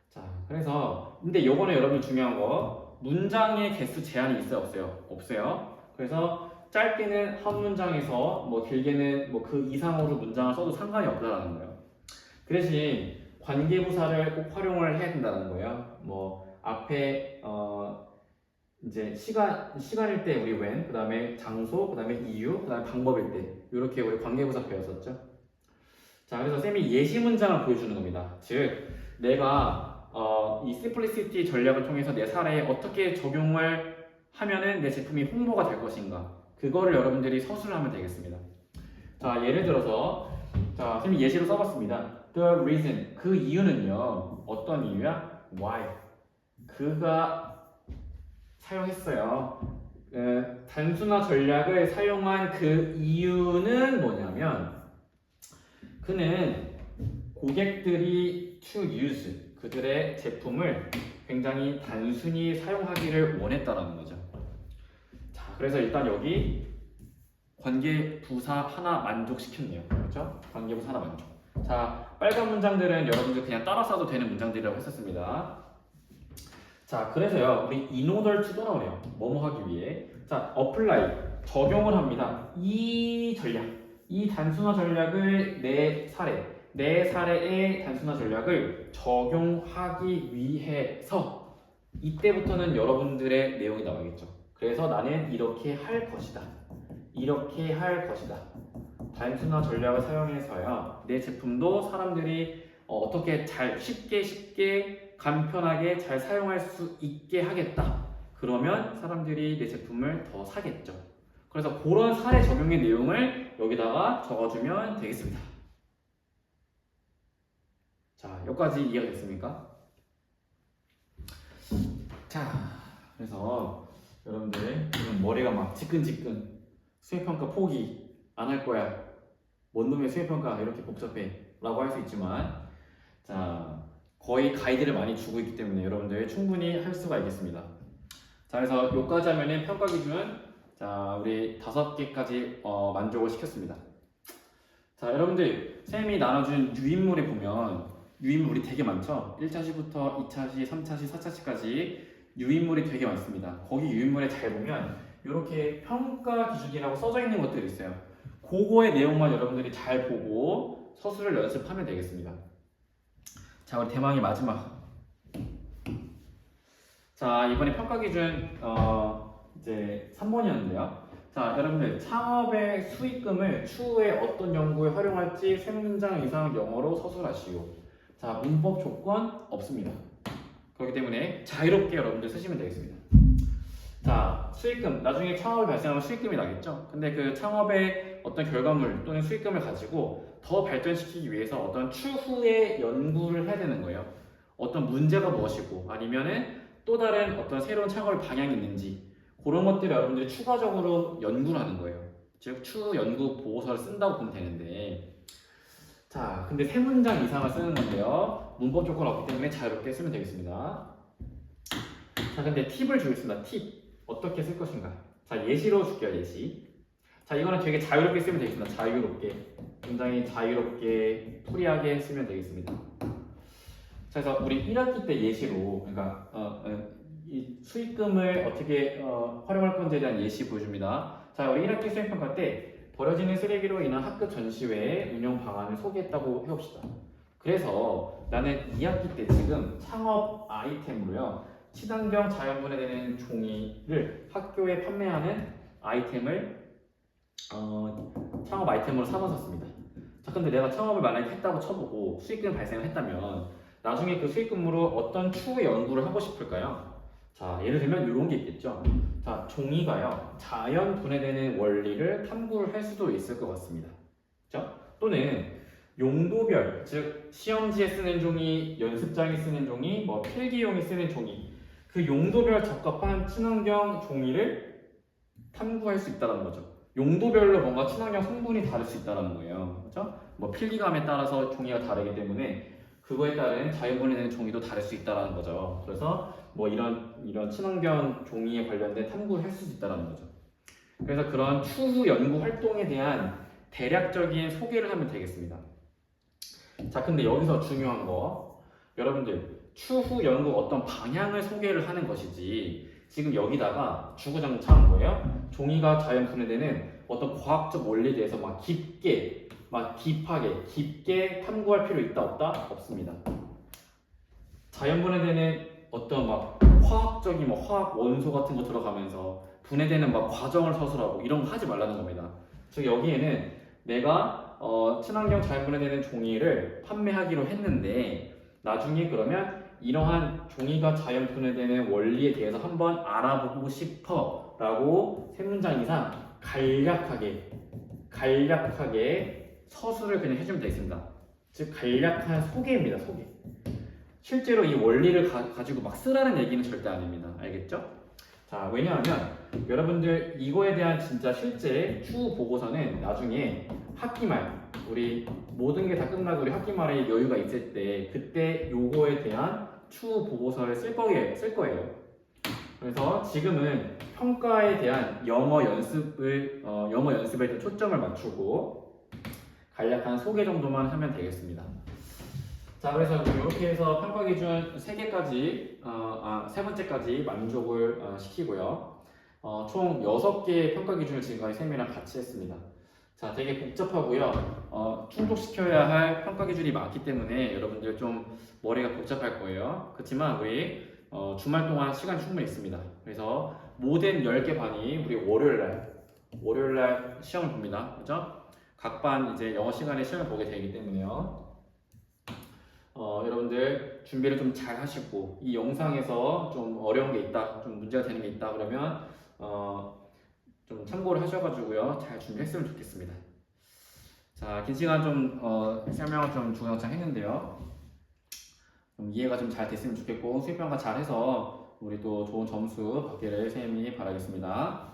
A: 자, 그래서 근데 요거는 여러분 중요한 거, 문장의 개수 제한이 있어요, 없어요? 없어요. 그래서 짧게는 한 문장에서 길게는 그 이상으로 문장을 써도 상관이 없다라는 거예요. 그 대신 관계부사를 꼭 활용을 해야 된다는 거예요. 앞에 이제 시간일 때 우리 when, 그 다음에 장소, 그 다음에 이유, 그 다음에 방법일 때 이렇게 우리 관계부사 배웠었죠. 자, 그래서 쌤이 예시 문장을 보여주는 겁니다. 즉, 내가 이 simplicity 전략을 통해서 내 사례에 어떻게 적용을 하면은 내 제품이 홍보가 될 것인가, 그거를 여러분들이 서술을 하면 되겠습니다. 자, 예를 들어서 자, 쌤이 예시로 써봤습니다. The reason, 그 이유는요, 어떤 이유야? Why, 그가 사용했어요. 단순화 전략을 사용한 그 이유는 뭐냐면, 그는 고객들이 to use, 그들의 제품을 굉장히 단순히 사용하기를 원했다라는 거죠. 자, 그래서 일단 여기 관계부사 하나 만족시켰네요. 그렇죠? 관계부사 하나 만족. 자, 빨간 문장들은 여러분들 그냥 따라 써도 되는 문장들이라고 했었습니다. 자, 그래서요, 우리 in order to도 나오네요. 뭐뭐 하기 위해. 자, apply, 적용을 합니다. 이 전략, 이 단순화 전략을 내 사례의 단순화 전략을 적용하기 위해서, 이때부터는 여러분들의 내용이 나와야겠죠. 그래서 나는 이렇게 할 것이다. 이렇게 할 것이다. 단순화 전략을 사용해서요. 내 제품도 사람들이 어떻게 잘 쉽게 간편하게 잘 사용할 수 있게 하겠다. 그러면 사람들이 내 제품을 더 사겠죠. 그래서 그런 사례 적용의 내용을 여기다가 적어주면 되겠습니다. 자, 여기까지 이해가 됐습니까? 자, 그래서 여러분들 지금 머리가 막 지끈지끈 수행평가 포기 안 할 거야. 뭔 놈의 수행평가 이렇게 복잡해 라고 할 수 있지만 자, 거의 가이드를 많이 주고 있기 때문에 여러분들 충분히 할 수가 있겠습니다. 자, 그래서 여기까지 하면은 평가 기준 자, 우리 5개까지 만족을 시켰습니다. 자, 여러분들 쌤이 나눠준 유인물에 보면 유인물이 되게 많죠? 1차시부터 2차시, 3차시, 4차시까지 유인물이 되게 많습니다. 거기 유인물에 잘 보면 이렇게 평가 기준이라고 써져 있는 것들이 있어요. 그거의 내용만 여러분들이 잘 보고 서술을 연습하면 되겠습니다. 자, 우리 대망의 마지막. 자, 이번에 평가 기준 이제 3번이었는데요. 자, 여러분들 창업의 수익금을 추후에 어떤 연구에 활용할지 3문장 이상 영어로 서술하시오. 자, 문법 조건 없습니다. 그렇기 때문에 자유롭게 여러분들 쓰시면 되겠습니다. 자, 수익금, 나중에 창업이 발생하면 수익금이 나겠죠. 근데 그 창업의 어떤 결과물 또는 수익금을 가지고 더 발전시키기 위해서 어떤 추후의 연구를 해야 되는 거예요. 어떤 문제가 무엇이고 아니면은 또 다른 어떤 새로운 창업의 방향이 있는지 그런 것들을 여러분들이 추가적으로 연구를 하는 거예요. 즉 추후 연구 보고서를 쓴다고 보면 되는데 자, 근데 3문장 이상을 쓰는 건데요. 문법 조건 없기 때문에 자유롭게 쓰면 되겠습니다. 자, 근데 팁을 주겠습니다. 팁. 어떻게 쓸 것인가? 자, 예시로 줄게요. 예시. 자, 이거는 되게 자유롭게 쓰면 되겠습니다. 자유롭게. 굉장히 자유롭게 프리하게 쓰면 되겠습니다. 자, 그래서 우리 1학기 때 예시로 그러니까 이 수익금을 어떻게 활용할 건지에 대한 예시 보여줍니다. 자, 우리 1학기 수행평가 때 버려지는 쓰레기로 인한 학급 전시회의 운영 방안을 소개했다고 해봅시다. 그래서 나는 2학기 때 지금 창업 아이템으로요. 친환경 자연분해되는 종이를 학교에 판매하는 아이템을 창업 아이템으로 삼았었습니다. 자, 근데 내가 창업을 만약에 했다고 쳐보고 수익금 발생을 했다면 나중에 그 수익금으로 어떤 추후의 연구를 하고 싶을까요? 자, 예를 들면 이런 게 있겠죠. 자, 종이가요 자연 분해되는 원리를 탐구를 할 수도 있을 것 같습니다. 그렇죠? 또는 용도별, 즉 시험지에 쓰는 종이, 연습장에 쓰는 종이, 뭐 필기용에 쓰는 종이 그 용도별 적합한 친환경 종이를 탐구할 수 있다는 거죠. 용도별로 뭔가 친환경 성분이 다를 수 있다는 거예요. 그렇죠? 뭐 필기감에 따라서 종이가 다르기 때문에 그거에 따른 자연분해되는 종이도 다를 수 있다는 거죠. 그래서 뭐 이런 친환경 종이에 관련된 탐구를 할 수 있다는 거죠. 그래서 그런 추후 연구 활동에 대한 대략적인 소개를 하면 되겠습니다. 자, 근데 여기서 중요한 거 여러분들 추후 연구 어떤 방향을 소개를 하는 것이지 지금 여기다가 주구장창 거예요. 종이가 자연 분해되는 어떤 과학적 원리에 대해서 막 깊게 깊게 탐구할 필요 있다 없다? 없습니다. 자연 분해되는 어떤 막 화학적인 뭐 화학 원소 같은 거 들어가면서 분해되는 막 과정을 서술하고 이런 거 하지 말라는 겁니다. 즉 여기에는 내가 친환경 자연 분해되는 종이를 판매하기로 했는데 나중에 그러면 이러한 종이가 자연 분해되는 원리에 대해서 한번 알아보고 싶어 라고 3문장 이상 간략하게 서술을 그냥 해주면 되겠습니다. 즉 간략한 소개입니다. 소개. 실제로 이 원리를 가지고 막 쓰라는 얘기는 절대 아닙니다. 알겠죠? 자, 왜냐하면 여러분들 이거에 대한 진짜 실제 추후 보고서는 나중에 학기 말 우리 모든 게 다 끝나고 우리 학기 말에 여유가 있을 때 그때 요거에 대한 추후 보고서를 쓸 거예요. 그래서 지금은 평가에 대한 영어 연습에 좀 초점을 맞추고 간략한 소개 정도만 하면 되겠습니다. 자, 그래서 이렇게 해서 평가 기준 3개까지, 3번째까지 만족을 시키고요. 총 6개의 평가 기준을 지금까지 쌤이랑 같이 했습니다. 자, 되게 복잡하고요. 충족시켜야 할 평가 기준이 많기 때문에 여러분들 좀 머리가 복잡할 거예요. 그렇지만 우리 주말 동안 시간 충분히 있습니다. 그래서 모든 10개 반이 우리 월요일날 시험을 봅니다. 그죠? 각반 이제 영어 시간에 시험을 보게 되기 때문에요. 여러분들 준비를 좀 잘 하시고 이 영상에서 좀 어려운 게 있다, 좀 문제가 되는 게 있다 그러면 좀 참고를 하셔가지고요 잘 준비했으면 좋겠습니다. 자, 긴 시간 좀 설명을 좀 중요장 했는데요. 좀 이해가 좀 잘 됐으면 좋겠고 수익평가 잘 해서 우리 또 좋은 점수 받기를 선생님이 바라겠습니다.